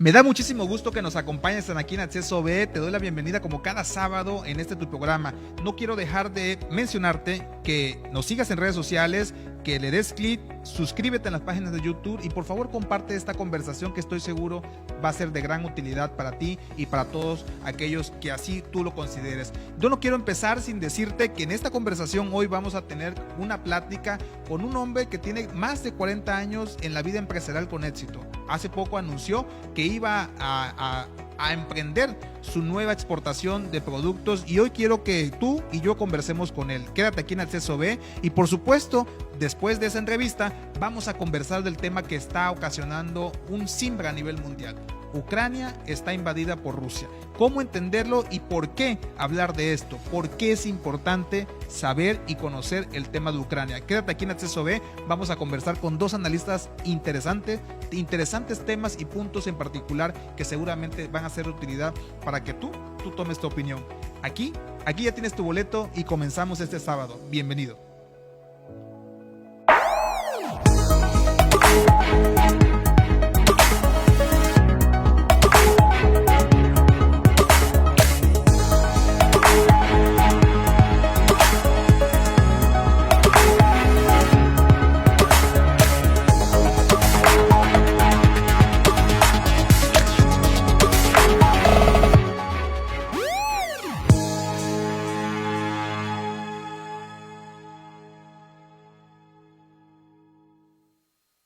Me da muchísimo gusto que nos acompañes aquí en Acceso B. Te doy la bienvenida como cada sábado en este tu programa. No quiero dejar de mencionarte que nos sigas en redes sociales, que le des clic, suscríbete en las páginas de YouTube y por favor comparte esta conversación que estoy seguro va a ser de gran utilidad para ti y para todos aquellos que así tú lo consideres. Yo no quiero empezar sin decirte que en esta conversación hoy vamos a tener una plática con un hombre que tiene más de 40 años en la vida empresarial con éxito. Hace poco anunció que iba a emprender su nueva exportación de productos y hoy quiero que tú y yo conversemos con él. Quédate aquí en Acceso B y por supuesto, después de esa entrevista vamos a conversar del tema que está ocasionando un simbra a nivel mundial. Ucrania está invadida por Rusia. ¿Cómo entenderlo y por qué hablar de esto? ¿Por qué es importante saber y conocer el tema de Ucrania? Quédate aquí en Acceso B, vamos a conversar con dos analistas interesantes temas y puntos en particular que seguramente van a ser de utilidad para que tú tomes tu opinión. Aquí ya tienes tu boleto y comenzamos este sábado. Bienvenido.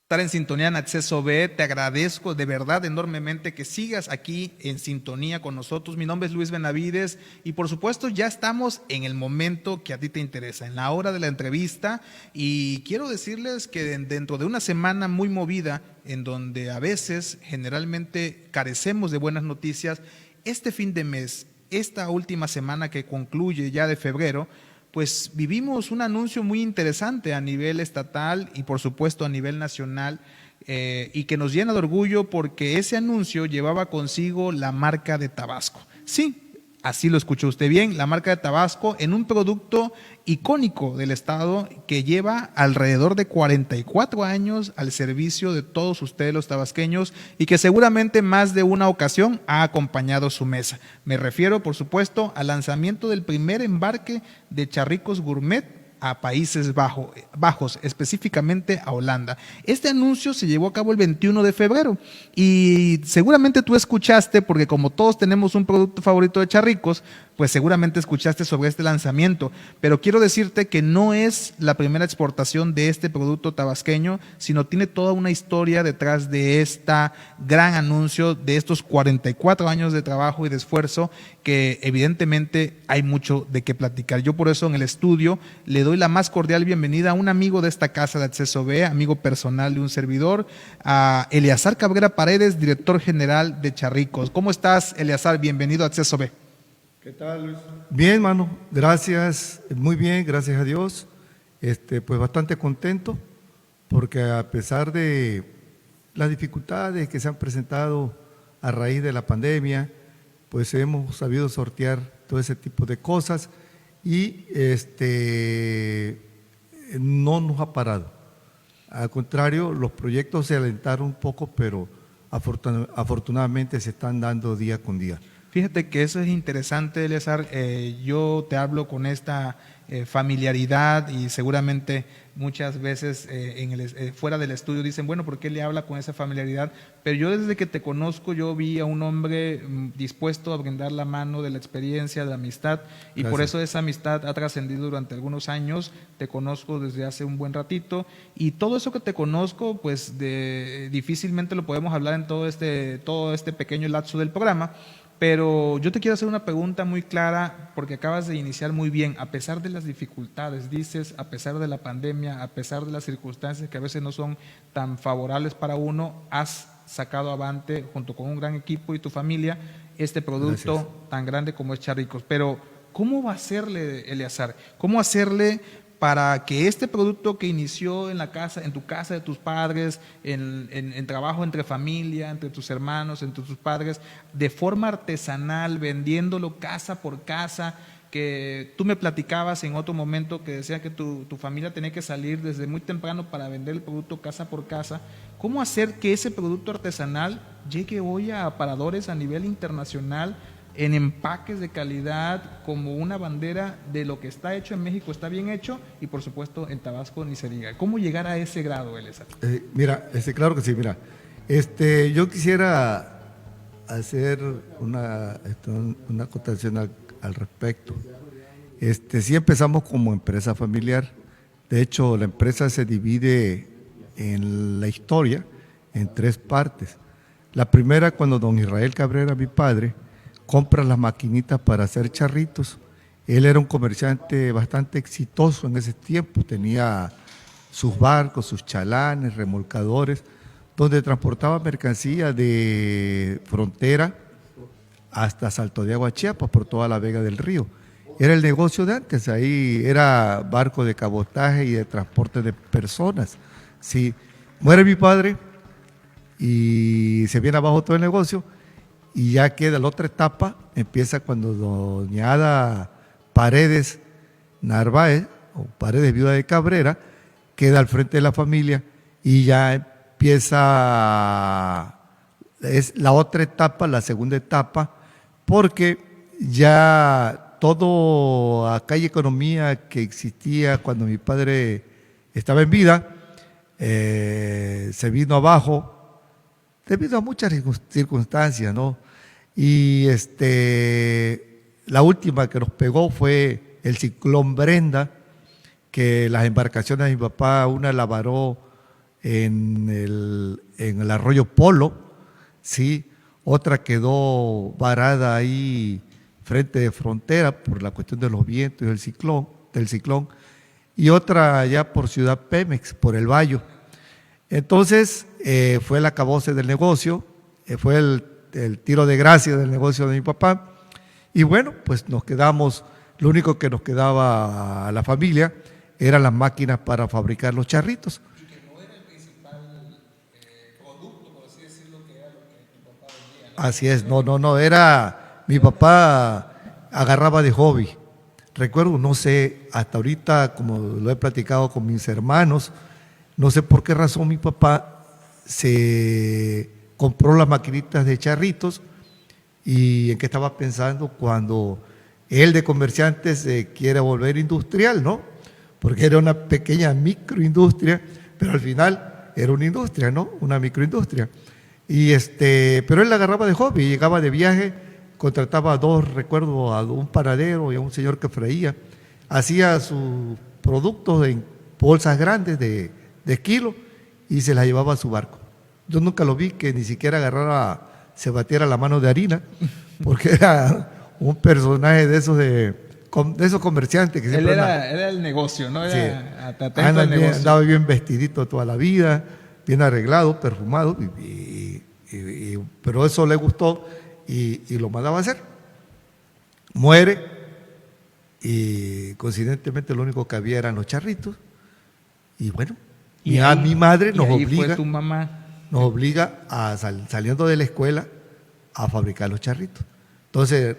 Estar en sintonía en Acceso B, te agradezco de verdad enormemente que sigas aquí en sintonía con nosotros. Mi nombre es Luis Benavides y por supuesto ya estamos en el momento que a ti te interesa, en la hora de la entrevista, y quiero decirles que dentro de una semana muy movida en donde a veces generalmente carecemos de buenas noticias, este fin de mes, esta última semana que concluye ya de febrero, pues vivimos un anuncio muy interesante a nivel estatal y por supuesto a nivel nacional y que nos llena de orgullo porque ese anuncio llevaba consigo la marca de Tabasco. Sí, así lo escuchó usted bien, la marca de Tabasco en un producto icónico del estado que lleva alrededor de 44 años al servicio de todos ustedes los tabasqueños y que seguramente más de una ocasión ha acompañado su mesa. Me refiero, por supuesto, al lanzamiento del primer embarque de charricos gourmet a Países Bajos, específicamente a Holanda. Este anuncio se llevó a cabo el 21 de febrero y seguramente tú escuchaste, porque como todos tenemos un producto favorito de charricos, pues seguramente escuchaste sobre este lanzamiento, pero quiero decirte que no es la primera exportación de este producto tabasqueño, sino tiene toda una historia detrás de este gran anuncio, de estos 44 años de trabajo y de esfuerzo, que evidentemente hay mucho de qué platicar. Yo por eso en el estudio le doy la más cordial bienvenida a un amigo de esta casa de Acceso B, amigo personal de un servidor, a Eleazar Cabrera Paredes, director general de Charricos. ¿Cómo estás, Eleazar? Bienvenido a Acceso B. ¿Qué tal, Luis? Bien, mano, gracias, muy bien, gracias a Dios. Pues bastante contento porque a pesar de las dificultades que se han presentado a raíz de la pandemia, pues hemos sabido sortear todo ese tipo de cosas y no nos ha parado. Al contrario, los proyectos se alentaron un poco, pero afortunadamente se están dando día con día. Fíjate que eso es interesante, Eleazar. Yo te hablo con esta familiaridad y seguramente muchas veces fuera del estudio dicen, bueno, ¿por qué le habla con esa familiaridad? Pero yo desde que te conozco, yo vi a un hombre dispuesto a brindar la mano de la experiencia, de la amistad, y Gracias. Por eso esa amistad ha trascendido durante algunos años. Te conozco desde hace un buen ratito y todo eso que te conozco, pues difícilmente lo podemos hablar en todo este pequeño lapso del programa. Pero yo te quiero hacer una pregunta muy clara porque acabas de iniciar muy bien. A pesar de las dificultades, dices, a pesar de la pandemia, a pesar de las circunstancias que a veces no son tan favorables para uno, has sacado avante junto con un gran equipo y tu familia este producto Gracias. Tan grande como es Charricos. Pero ¿cómo va a hacerle, Eleazar? ¿Cómo hacerle para que este producto que inició en la casa, en tu casa de tus padres, en trabajo entre familia, entre tus hermanos, entre tus padres, de forma artesanal, vendiéndolo casa por casa, que tú me platicabas en otro momento que decía que tu familia tenía que salir desde muy temprano para vender el producto casa por casa? ¿Cómo hacer que ese producto artesanal llegue hoy a aparadores a nivel internacional en empaques de calidad, como una bandera de lo que está hecho en México está bien hecho, y por supuesto en Tabasco ni se diga. ¿Cómo llegar a ese grado, Eleazar? Mira, claro que sí, mira. Yo quisiera hacer una acotación al respecto. Sí empezamos como empresa familiar. De hecho, la empresa se divide en la historia en 3 partes. La primera, cuando don Israel Cabrera, mi padre, compra las maquinitas para hacer charritos. Él era un comerciante bastante exitoso en ese tiempo, tenía sus barcos, sus chalanes, remolcadores, donde transportaba mercancía de frontera hasta Salto de Agua, Chiapas, por toda la Vega del Río. Era el negocio de antes, ahí era barco de cabotaje y de transporte de personas. Sí, muere mi padre y se viene abajo todo el negocio, y ya queda la otra etapa, empieza cuando doña Ada Paredes Narváez, o Paredes, viuda de Cabrera, queda al frente de la familia, y ya empieza, es la otra etapa, la segunda etapa, porque ya todo acá hay economía que existía cuando mi padre estaba en vida, se vino abajo debido a muchas circunstancias, ¿no? Y la última que nos pegó fue el ciclón Brenda, que las embarcaciones de mi papá, una la varó en el arroyo Polo, ¿sí? Otra quedó varada ahí frente de frontera por la cuestión de los vientos y del ciclón, y otra allá por Ciudad Pemex, por el Bayo. Entonces fue el acabose del negocio, fue el tiro de gracia del negocio de mi papá, y bueno, pues nos quedamos, lo único que nos quedaba a la familia eran las máquinas para fabricar los charritos. Y que no era el principal producto, por así decirlo, que era lo que tu papá vendía, ¿no? Así es, no, era, mi papá agarraba de hobby. Recuerdo, no sé, hasta ahorita, como lo he platicado con mis hermanos, no sé por qué razón mi papá se compró las maquinitas de charritos, y en qué estaba pensando cuando él de comerciante se quiere volver industrial, ¿no? Porque era una pequeña microindustria, pero al final era una industria, ¿no? Una microindustria. Pero él la agarraba de hobby, llegaba de viaje, contrataba recuerdo, a un panadero y a un señor que freía, hacía sus productos en bolsas grandes de kilo y se las llevaba a su barco. Yo nunca lo vi que ni siquiera se batiera la mano de harina, porque era un personaje de esos comerciantes que siempre era el negocio, ¿no? Era sí, atento al negocio. andaba bien vestidito toda la vida, bien arreglado, perfumado, pero eso le gustó y lo mandaba a hacer. Muere y coincidentemente lo único que había eran los charritos, y bueno, Y a ahí- mi madre y nos ahí obliga, fue tu mamá. a saliendo de la escuela a fabricar los charritos. Entonces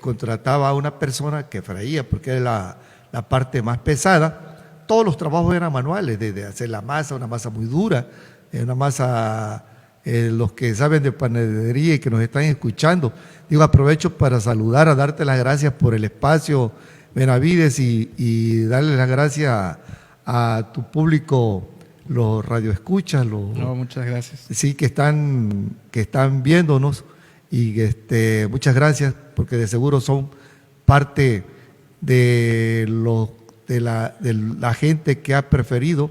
contrataba a una persona que freía, porque era la parte más pesada. Todos los trabajos eran manuales, desde hacer la masa, una masa muy dura, una masa, los que saben de panadería y que nos están escuchando, digo, aprovecho para saludar, a darte las gracias por el espacio, Benavides, y darle las gracias a tu público, los radioescuchas, No, muchas gracias. sí, que están viéndonos, y muchas gracias, porque de seguro son parte de la gente que ha preferido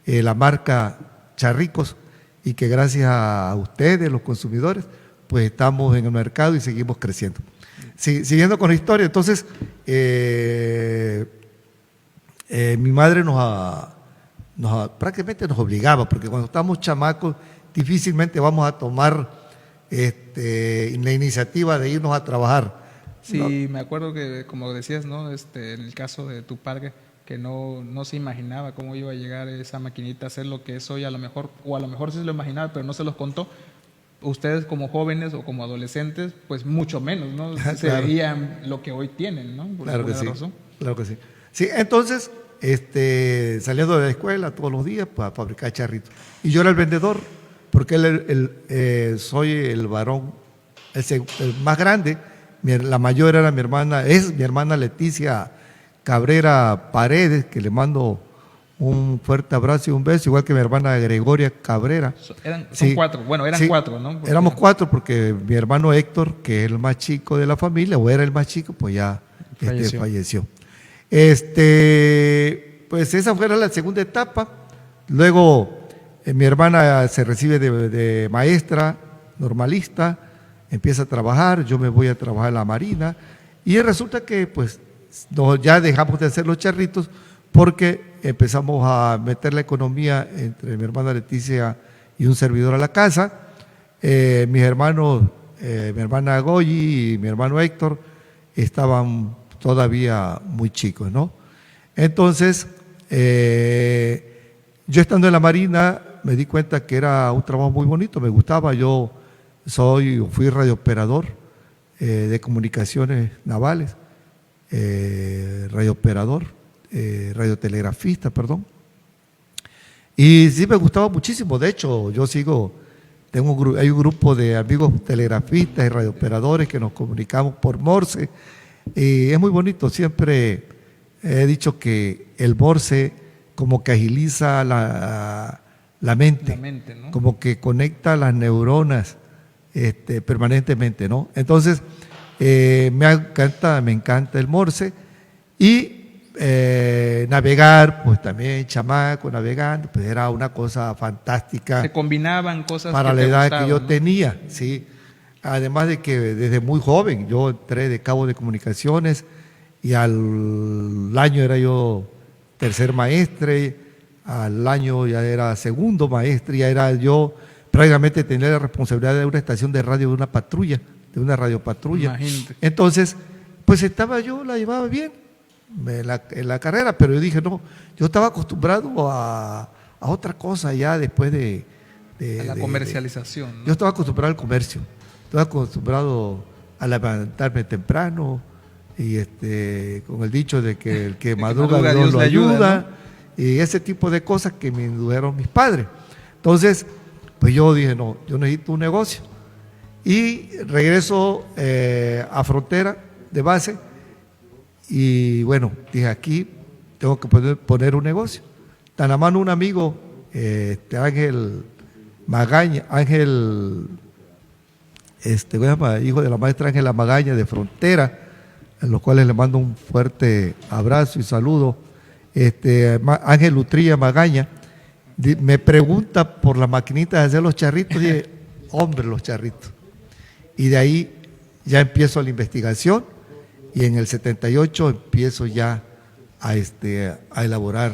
la marca Charricos, y que gracias a ustedes, los consumidores, pues estamos en el mercado y seguimos creciendo. Sí, siguiendo con la historia, entonces mi madre prácticamente nos obligaba, porque cuando estamos chamacos difícilmente vamos a tomar la iniciativa de irnos a trabajar. Sí, ¿no? me acuerdo que, como decías, ¿no? En el caso de tu padre, que no se imaginaba cómo iba a llegar esa maquinita a ser lo que es hoy, a lo mejor sí se lo imaginaba, pero no se los contó. Ustedes como jóvenes o como adolescentes, pues mucho menos, ¿no? Se Claro. veían lo que hoy tienen, ¿no? Por Claro que alguna sí, razón. claro que sí. Sí, entonces, saliendo de la escuela todos los días para fabricar charritos. Y yo era el vendedor porque soy el varón, el más grande. La mayor era mi hermana, es mi hermana Leticia Cabrera Paredes, que le mando un fuerte abrazo y un beso, igual que mi hermana Gregoria Cabrera. Son 4, bueno, eran sí, 4, ¿no? Porque éramos 4 porque mi hermano Héctor, que es el más chico de la familia, o era el más chico, pues ya falleció. Pues esa fue la segunda etapa. Luego mi hermana se recibe de maestra normalista, empieza a trabajar, yo me voy a trabajar en la Marina y resulta que pues ya dejamos de hacer los charritos porque empezamos a meter la economía entre mi hermana Leticia y un servidor a la casa. Mis hermanos, mi hermana Goyi y mi hermano Héctor estaban todavía muy chicos, ¿no? Entonces, yo estando en la Marina me di cuenta que era un trabajo muy bonito, me gustaba. Yo fui radiooperador de comunicaciones navales, radiotelegrafista, perdón. Y sí me gustaba muchísimo. De hecho, hay un grupo de amigos telegrafistas y radiooperadores que nos comunicamos por Morse. Y es muy bonito. Siempre he dicho que el Morse como que agiliza la mente, ¿no? Como que conecta las neuronas permanentemente, ¿no? Entonces, me encanta el Morse y navegar, pues también chamaco navegando, pues era una cosa fantástica. Se combinaban cosas para que la te edad gustaban, que yo ¿no? tenía, sí. Además de que desde muy joven yo entré de cabo de comunicaciones y al año era yo tercer maestre, al año ya era segundo maestre, ya era yo prácticamente tenía la responsabilidad de una estación de radio, de una patrulla, de una radiopatrulla. Imagínate. Entonces, pues la llevaba bien en la carrera, pero yo dije, no, yo estaba acostumbrado a otra cosa ya después a la comercialización, ¿no? Yo estaba acostumbrado al comercio, estaba acostumbrado a levantarme temprano y con el dicho de que el que madruga Dios lo ayuda, ¿no? Y ese tipo de cosas que me indujeron mis padres. Entonces, pues yo dije, no, yo necesito un negocio. Y regreso a Frontera de base y bueno, dije, aquí tengo que poner un negocio. Tan a mano un amigo, Ángel Magaña, hijo de la maestra Ángela Magaña de Frontera, a los cuales le mando un fuerte abrazo y saludo. Ángel Lutría Magaña me pregunta por la maquinita de hacer los charritos. Dije, hombre, los charritos. Y de ahí ya empiezo la investigación y en el 78 empiezo ya a elaborar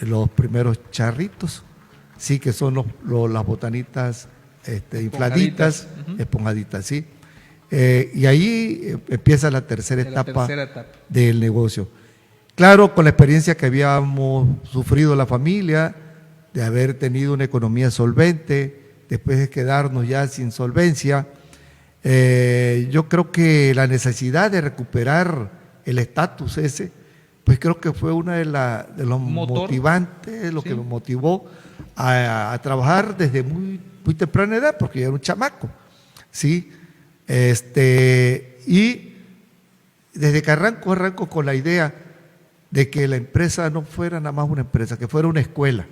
los primeros charritos, sí, que son las botanitas infladitas, esponjaditas, sí. Y ahí empieza la tercera etapa del negocio. Claro, con la experiencia que habíamos sufrido la familia, de haber tenido una economía solvente, después de quedarnos ya sin solvencia, yo creo que la necesidad de recuperar el estatus ese, pues creo que fue una de los motivantes, lo que me motivó a trabajar desde muy, muy temprana edad, porque yo era un chamaco, ¿sí? Y desde que arranco con la idea de que la empresa no fuera nada más una empresa, que fuera una escuela.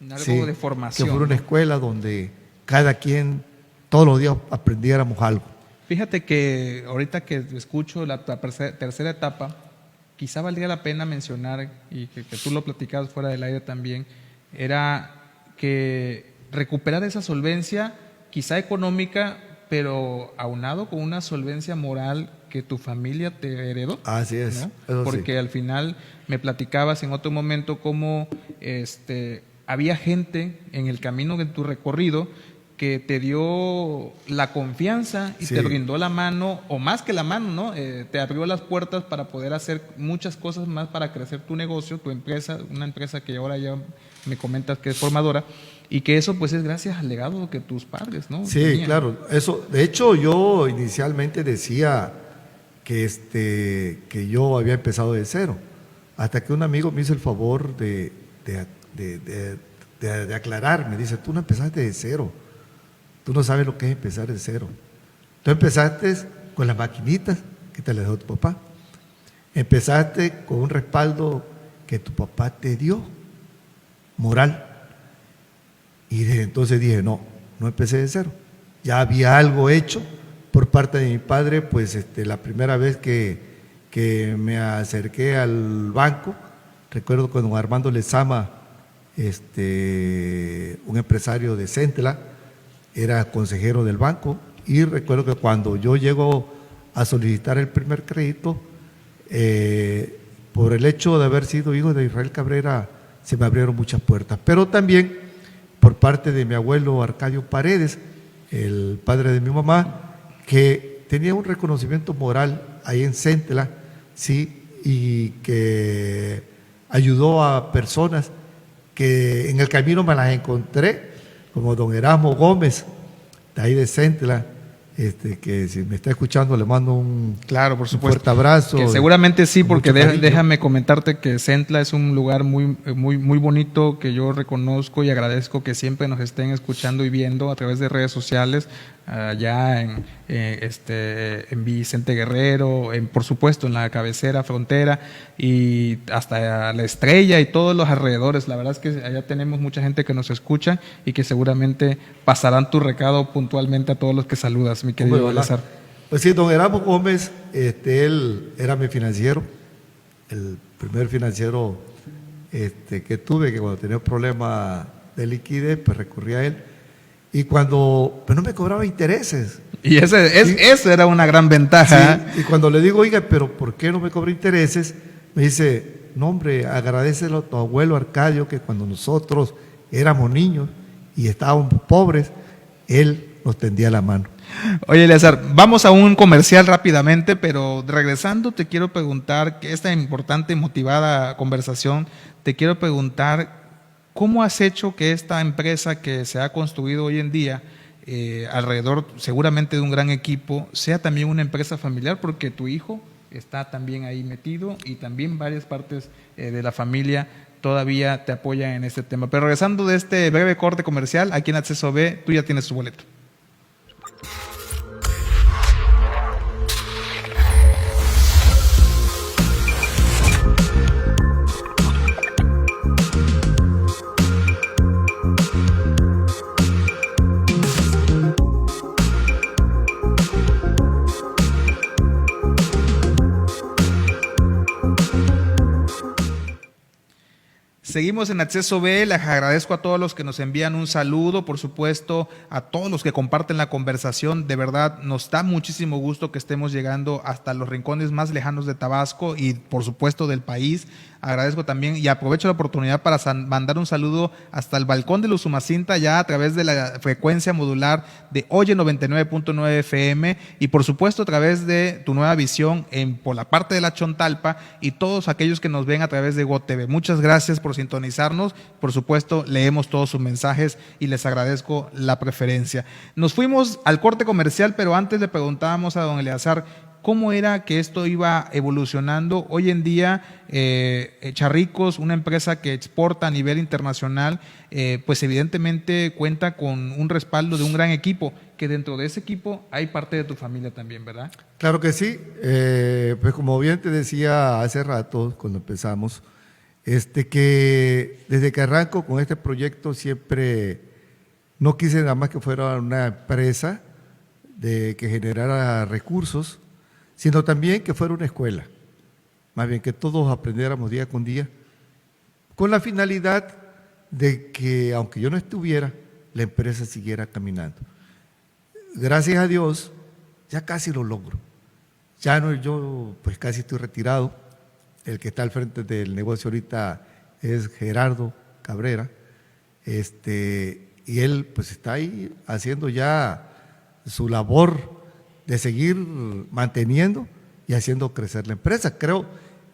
Algo de formación. Que fuera una escuela donde cada quien todos los días aprendiéramos algo. Fíjate que ahorita que escucho la tercera etapa, quizá valdría la pena mencionar, y que tú lo platicabas fuera del aire también, era que recuperar esa solvencia, quizá económica, pero aunado con una solvencia moral que tu familia te heredó. Así es. ¿No? Porque al final me platicabas en otro momento cómo había gente en el camino de tu recorrido que te dio la confianza y te brindó la mano, o más que la mano, ¿no? Te abrió las puertas para poder hacer muchas cosas más para crecer tu negocio, tu empresa, una empresa que ahora ya me comentas que es formadora, y que eso pues es gracias al legado que tus padres, ¿no? Sí, tenían. Claro. Eso, de hecho, yo inicialmente decía que yo había empezado de cero, hasta que un amigo me hizo el favor de de aclarar. Me dice, tú no empezaste de cero, tú no sabes lo que es empezar de cero. Tú empezaste con las maquinitas que te las dejó tu papá. Empezaste con un respaldo que tu papá te dio, moral. Y desde entonces dije, no empecé de cero. Ya había algo hecho por parte de mi padre, pues la primera vez que me acerqué al banco, recuerdo con don Armando Lezama, un empresario de Centla, era consejero del banco, y recuerdo que cuando yo llego a solicitar el primer crédito, por el hecho de haber sido hijo de Israel Cabrera, se me abrieron muchas puertas, pero también por parte de mi abuelo Arcadio Paredes, el padre de mi mamá, que tenía un reconocimiento moral ahí en Centla, sí, y que ayudó a personas que en el camino me las encontré, como don Erasmo Gómez, de ahí de Centla, que si me está escuchando le mando un, claro, por un supuesto, fuerte abrazo. que seguramente sí, con porque mucho cariño. déjame comentarte que Centla es un lugar muy bonito, que yo reconozco y agradezco que siempre nos estén escuchando y viendo a través de redes sociales, allá en Vicente Guerrero, por supuesto en la cabecera frontera y hasta La Estrella y todos los alrededores. La verdad es que allá tenemos mucha gente que nos escucha y que seguramente pasarán tu recado puntualmente a todos los que saludas, mi querido Hombre, Eleazar. Pues sí, don Erasmo Gómez, él era mi financiero, el primer financiero que tuve, que cuando tenía un problema de liquidez, pues recurría a él. Y cuando, pues no me cobraba intereses. Y eso era una gran ventaja. Sí, y cuando le digo, oiga, pero ¿por qué no me cobra intereses? Me dice, no hombre, agradecelo a tu abuelo Arcadio, que cuando nosotros éramos niños y estábamos pobres, él nos tendía la mano. Oye, Eleazar, vamos a un comercial rápidamente, pero regresando te quiero preguntar, que esta importante y motivada conversación, te quiero preguntar, ¿cómo has hecho que esta empresa que se ha construido hoy en día, alrededor seguramente de un gran equipo, sea también una empresa familiar? Porque tu hijo está también ahí metido y también varias partes de la familia todavía te apoyan en este tema. Pero regresando de este breve corte comercial, aquí en Acceso B, tú ya tienes tu boleto. Seguimos en Acceso B, les agradezco a todos los que nos envían un saludo, por supuesto, a todos los que comparten la conversación. De verdad, nos da muchísimo gusto que estemos llegando hasta los rincones más lejanos de Tabasco y, por supuesto, del país. Agradezco también y aprovecho la oportunidad para mandar un saludo hasta el balcón de Luzumacinta, ya a través de la frecuencia modular de Oye 99.9 FM y, por supuesto, a través de Tu Nueva Visión por la parte de la Chontalpa y todos aquellos que nos ven a través de GOTV. Muchas gracias por sintonizarnos. Por supuesto, leemos todos sus mensajes y les agradezco la preferencia. Nos fuimos al corte comercial, pero antes le preguntábamos a don Eleazar cómo era que esto iba evolucionando. Hoy en día, Charricos, una empresa que exporta a nivel internacional, pues evidentemente cuenta con un respaldo de un gran equipo, que dentro de ese equipo hay parte de tu familia también, ¿verdad? Claro que sí. Pues como bien te decía hace rato, cuando empezamos, que desde que arranco con este proyecto siempre no quise nada más que fuera una empresa que generara recursos, sino también que fuera una escuela, más bien que todos aprendiéramos día con día, con la finalidad de que aunque yo no estuviera, la empresa siguiera caminando. Gracias a Dios, ya casi lo logro. Ya no, yo pues casi estoy retirado. El que está al frente del negocio ahorita es Gerardo Cabrera, y él pues está ahí haciendo ya su labor de seguir manteniendo y haciendo crecer la empresa. Creo,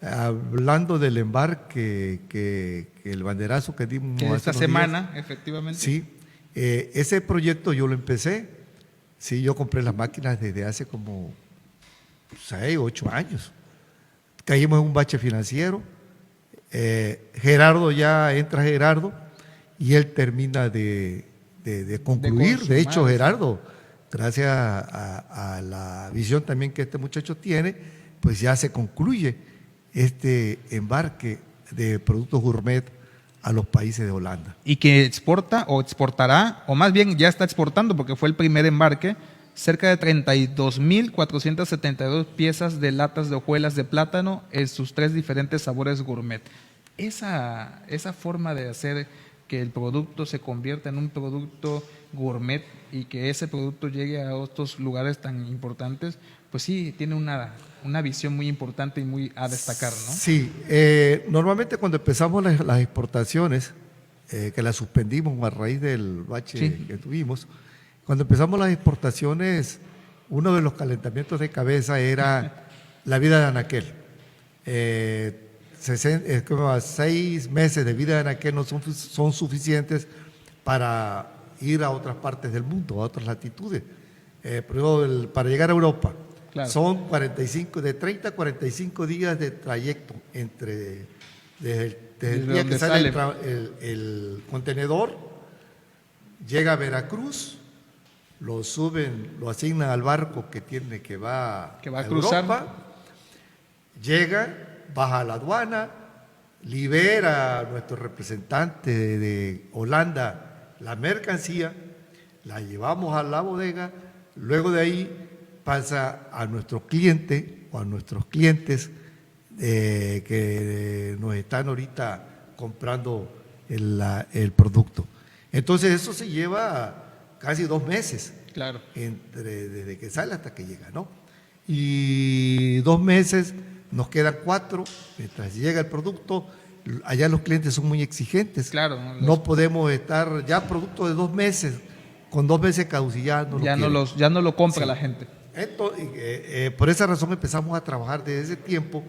hablando del embarque, que el banderazo que dimos esta semana, efectivamente. Sí, ese proyecto yo lo empecé. Sí, yo compré las máquinas desde hace como 6, 8 años. Caímos en un bache financiero. Gerardo, ya entra Gerardo y él termina de concluir. De hecho, Gerardo, gracias a la visión también que este muchacho tiene, pues ya se concluye este embarque de productos gourmet a los países de Holanda. Y que exporta o exportará, o más bien ya está exportando, porque fue el primer embarque, cerca de 32.472 piezas de latas de hojuelas de plátano en sus 3 diferentes sabores gourmet. Esa forma de hacer que el producto se convierta en un producto gourmet y que ese producto llegue a otros lugares tan importantes, pues sí, tiene una visión muy importante y muy a destacar, ¿no? Sí, normalmente cuando empezamos las exportaciones, que las suspendimos a raíz del bache que tuvimos, cuando empezamos las exportaciones, uno de los calentamientos de cabeza era la vida de anaquel. 6 meses de vida de anaquel no son suficientes para ir a otras partes del mundo, a otras latitudes. Pero para llegar a Europa, claro, son de 30 a 45 días de trayecto desde el día que sale el contenedor, llega a Veracruz, lo suben, lo asignan al barco que va a cruzar Europa, llega, baja a la aduana, libera a nuestro representante de Holanda la mercancía, la llevamos a la bodega, luego de ahí pasa a nuestro cliente o a nuestros clientes que nos están ahorita comprando el producto. Entonces eso se lleva casi 2 meses, claro, desde que sale hasta que llega, ¿no? Y 2 meses, nos quedan 4, mientras llega el producto. Allá los clientes son muy exigentes, claro, no podemos estar ya producto de 2 meses, con 2 meses caducidad, ya no lo compra la gente. Entonces, por esa razón empezamos a trabajar desde ese tiempo,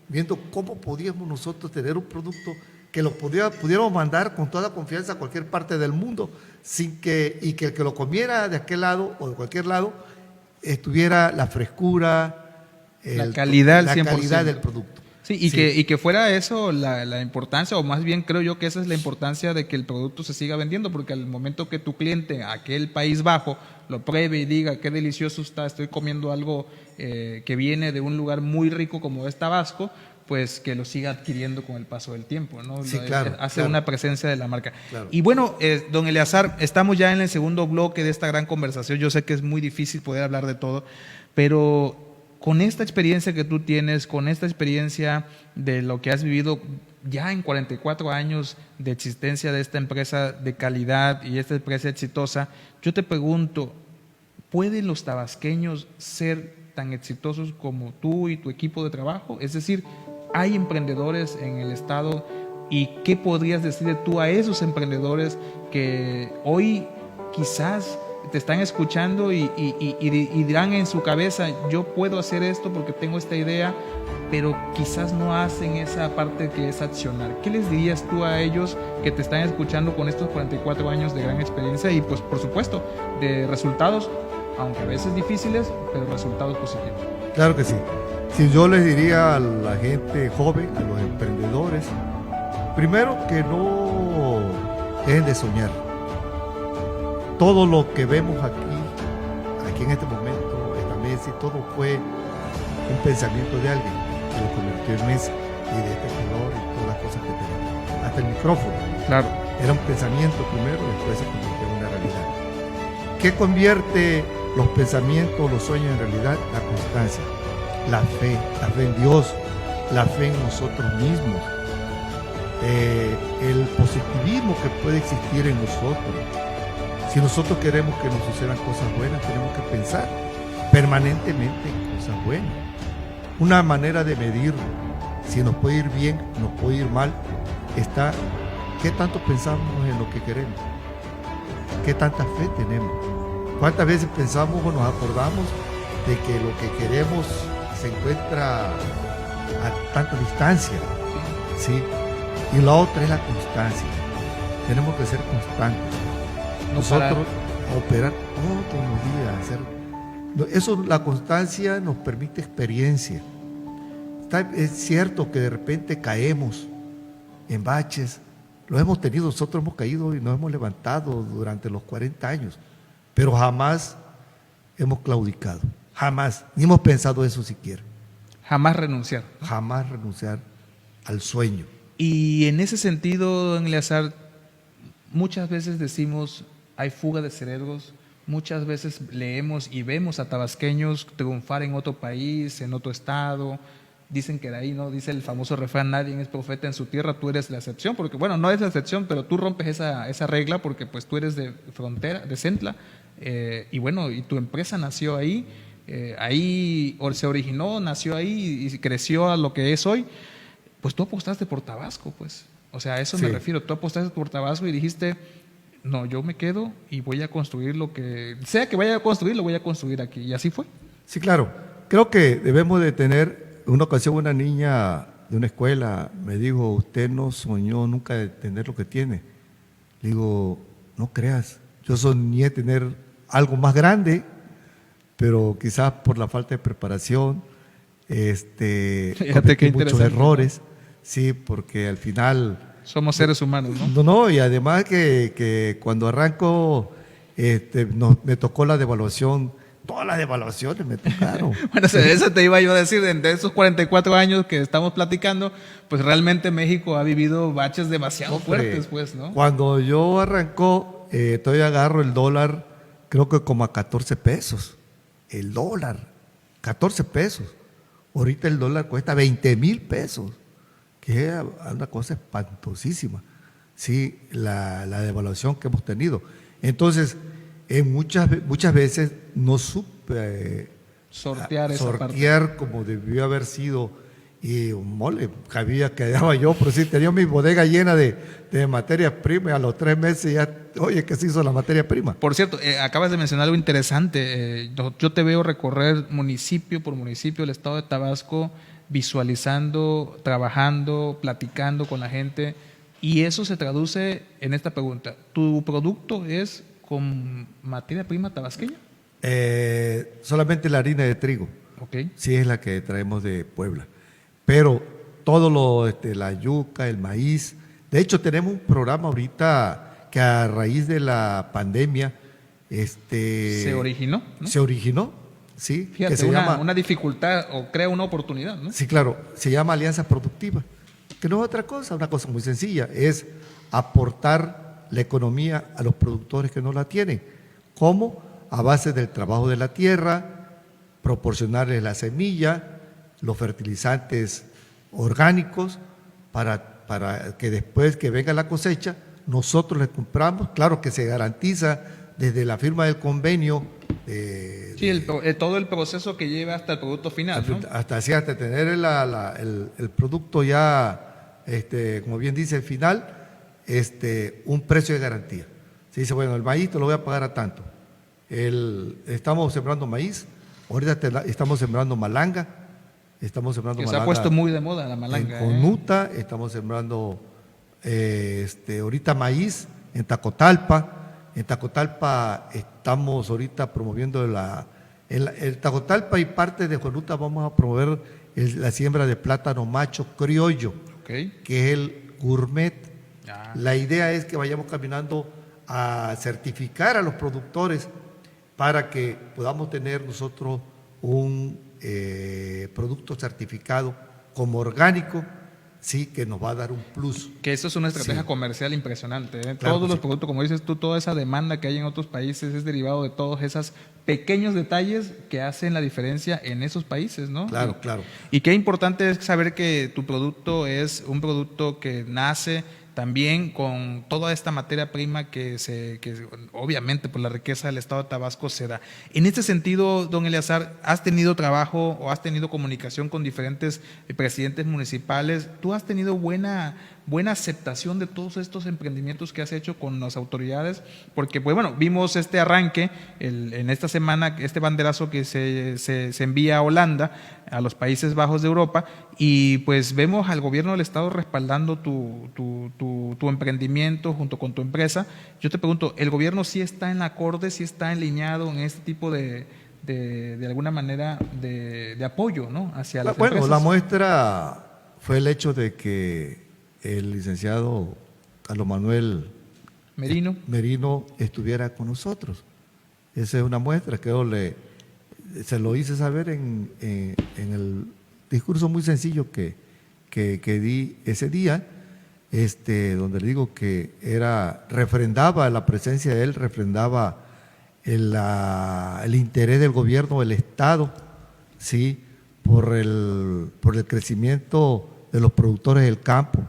viendo cómo podíamos nosotros tener un producto que lo pudiéramos mandar con toda confianza a cualquier parte del mundo, y que el que lo comiera de aquel lado o de cualquier lado estuviera la frescura, la calidad del producto. Sí, y que fuera eso la importancia, o más bien creo yo que esa es la importancia de que el producto se siga vendiendo, porque al momento que tu cliente, aquel País Bajo, lo pruebe y diga qué delicioso está, estoy comiendo algo que viene de un lugar muy rico como es Tabasco, pues que lo siga adquiriendo con el paso del tiempo, ¿no? Sí, claro, hace una presencia de la marca. Claro. Y bueno, don Eleazar, estamos ya en el segundo bloque de esta gran conversación. Yo sé que es muy difícil poder hablar de todo, pero con esta experiencia que tú tienes, con esta experiencia de lo que has vivido ya en 44 años de existencia de esta empresa de calidad y esta empresa exitosa, yo te pregunto, ¿pueden los tabasqueños ser tan exitosos como tú y tu equipo de trabajo? Es decir, ¿hay emprendedores en el estado? ¿Y qué podrías decirle tú a esos emprendedores que hoy quizás te están escuchando y dirán en su cabeza, yo puedo hacer esto porque tengo esta idea, pero quizás no hacen esa parte que es accionar? ¿Qué les dirías tú a ellos que te están escuchando con estos 44 años de gran experiencia y pues por supuesto de resultados, aunque a veces difíciles, pero resultados positivos? Claro que sí. Si yo les diría a la gente joven, a los emprendedores, primero que no dejen de soñar. Todo lo que vemos aquí en este momento, en la mesa, y todo fue un pensamiento de alguien que lo convirtió en mesa, y de este color y todas las cosas que tenemos. Hasta el micrófono. Claro. Era un pensamiento primero, después se convirtió en una realidad. ¿Qué convierte los pensamientos, los sueños en realidad? La constancia, la fe en Dios, la fe en nosotros mismos, el positivismo que puede existir en nosotros. Si nosotros queremos que nos sucedan cosas buenas, tenemos que pensar permanentemente en cosas buenas. Una manera de medir si nos puede ir bien, nos puede ir mal, está qué tanto pensamos en lo que queremos, qué tanta fe tenemos, cuántas veces pensamos o nos acordamos de que lo que queremos se encuentra a tanta distancia, ¿sí? Y la otra es la constancia. Tenemos que ser constantes. Nosotros operar todos los días, eso, la constancia nos permite experiencia. Es cierto que de repente caemos en baches, los hemos tenido, nosotros hemos caído y nos hemos levantado durante los 40 años, pero jamás hemos claudicado, jamás, ni hemos pensado eso siquiera. Jamás renunciar. Jamás renunciar al sueño. Y en ese sentido, don Eleazar, muchas veces decimos, hay fuga de cerebros, muchas veces leemos y vemos a tabasqueños triunfar en otro país, en otro estado. Dicen que de ahí, ¿no? Dice el famoso refrán, nadie es profeta en su tierra, tú eres la excepción, porque bueno, no es la excepción, pero tú rompes esa regla porque pues tú eres de frontera, de Centla, y bueno, y tu empresa nació ahí, ahí se originó, nació ahí y creció a lo que es hoy. Pues tú apostaste por Tabasco, pues. O sea, a eso me refiero. Tú apostaste por Tabasco y dijiste, no, yo me quedo y voy a construir lo que sea que vaya a construir, lo voy a construir aquí. Y así fue. Sí, claro. Creo que debemos de tener, en una ocasión una niña de una escuela me dijo, usted no soñó nunca de tener lo que tiene. Le digo, no creas, yo soñé tener algo más grande, pero quizás por la falta de preparación, cometí muchos errores. Sí, porque al final... Somos seres humanos, ¿no? No, y además que cuando arranco me tocó la devaluación, todas las devaluaciones me tocaron. Bueno, eso te iba yo a decir, de esos 44 años que estamos platicando, pues realmente México ha vivido baches demasiado fuertes, pues, ¿no? Cuando yo arrancó, todavía agarro el dólar, creo que como a 14 pesos. El dólar, 14 pesos. Ahorita el dólar cuesta 20,000 pesos. Que es una cosa espantosísima, sí, la devaluación que hemos tenido. Entonces, muchas veces no supe sortear como debió haber sido, y un mole, quedaba yo, pero sí, tenía mi bodega llena de materias primas, y a los 3 meses ya, oye, ¿qué se hizo la materia prima? Por cierto, acabas de mencionar algo interesante, yo te veo recorrer municipio por municipio el estado de Tabasco, visualizando, trabajando, platicando con la gente, y eso se traduce en esta pregunta. ¿Tu producto es con materia prima tabasqueña? Solamente la harina de trigo. Okay. Sí, es la que traemos de Puebla. Pero todo la yuca, el maíz. De hecho, tenemos un programa ahorita que a raíz de la pandemia se originó, ¿no? Se originó. Sí, fíjate, que una dificultad o crea una oportunidad, ¿no? Sí, claro, se llama Alianza Productiva, que no es otra cosa, una cosa muy sencilla, es aportar la economía a los productores que no la tienen. ¿Cómo? A base del trabajo de la tierra, proporcionarles la semilla, los fertilizantes orgánicos, para que después que venga la cosecha, nosotros les compramos, claro que se garantiza desde la firma del convenio. Todo el proceso que lleva hasta el producto final, ¿no? Hasta tener el producto ya, como bien dice el final, un precio de garantía. Se dice, bueno, el maíz te lo voy a pagar a tanto. Estamos sembrando maíz, ahorita estamos sembrando malanga, que se ha puesto muy de moda la malanga. En Conuta, estamos sembrando ahorita maíz en Tacotalpa. En Tacotalpa estamos ahorita promoviendo el Tacotalpa y parte de Conuta vamos a promover la siembra de plátano macho criollo, que es el gourmet. La idea es que vayamos caminando a certificar a los productores para que podamos tener nosotros un producto certificado como orgánico, sí, que nos va a dar un plus. Que eso es una estrategia todos claro, los productos, como dices tú, toda esa demanda que hay en otros países es derivado de todos esos pequeños detalles que hacen la diferencia en esos países, ¿no? Claro, claro. Y qué importante es saber que tu producto es un producto que nace también con toda esta materia prima que obviamente por la riqueza del estado de Tabasco se da. En este sentido, don Eleazar, ¿has tenido trabajo o has tenido comunicación con diferentes presidentes municipales? ¿Tú has tenido buena aceptación de todos estos emprendimientos que has hecho con las autoridades? Porque, pues bueno, vimos este arranque en esta semana, este banderazo que se envía a Holanda, a los Países Bajos de Europa, y pues vemos al gobierno del estado respaldando tu emprendimiento junto con tu empresa. Yo te pregunto, ¿el gobierno sí está en acorde, sí está alineado en este tipo de alguna manera de apoyo, ¿no?, hacia las empresas? La muestra fue el hecho de que el licenciado Carlos Manuel Merino estuviera con nosotros. Esa es una muestra que yo se lo hice saber en el discurso muy sencillo que di ese día, donde le digo que refrendaba la presencia de él, refrendaba el interés del gobierno del Estado, ¿sí? por el crecimiento de los productores del campo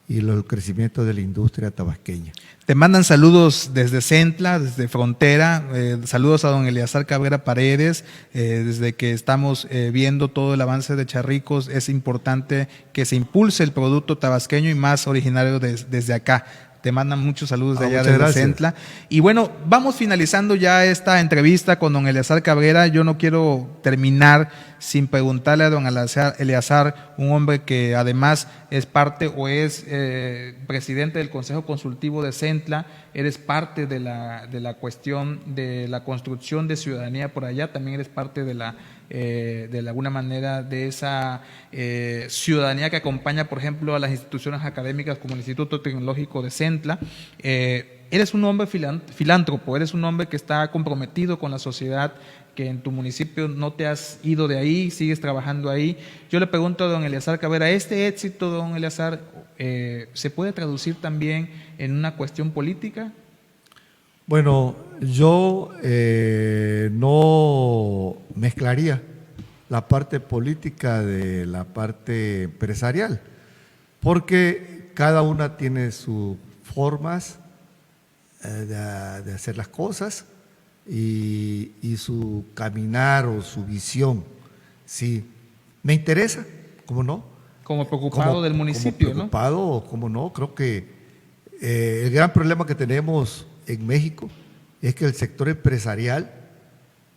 y el crecimiento de la industria tabasqueña. Te mandan saludos desde Centla, desde Frontera, saludos a don Eleazar Cabrera Paredes, desde que estamos viendo todo el avance de Charricos, es importante que se impulse el producto tabasqueño y más originario desde acá. Te mandan muchos saludos de allá de Centla. Y bueno, vamos finalizando ya esta entrevista con don Eleazar Cabrera. Yo no quiero terminar sin preguntarle a don Eleazar, un hombre que además es parte o es presidente del Consejo Consultivo de Centla, eres parte de la cuestión de la construcción de ciudadanía por allá, también eres parte de alguna manera de esa ciudadanía que acompaña, por ejemplo, a las instituciones académicas como el Instituto Tecnológico de Centla. Eres un hombre filántropo, eres un hombre que está comprometido con la sociedad, que en tu municipio no te has ido de ahí, sigues trabajando ahí. Yo le pregunto a don Eleazar Cabrera, ¿este éxito, don Eleazar, se puede traducir también en una cuestión política? Bueno, yo no mezclaría la parte política de la parte empresarial, porque cada una tiene sus formas de hacer las cosas y su caminar o su visión. Sí, me interesa, ¿cómo no? Como preocupado del municipio, como preocupado, ¿no? ¿Cómo no? Creo que el gran problema que tenemos en México es que el sector empresarial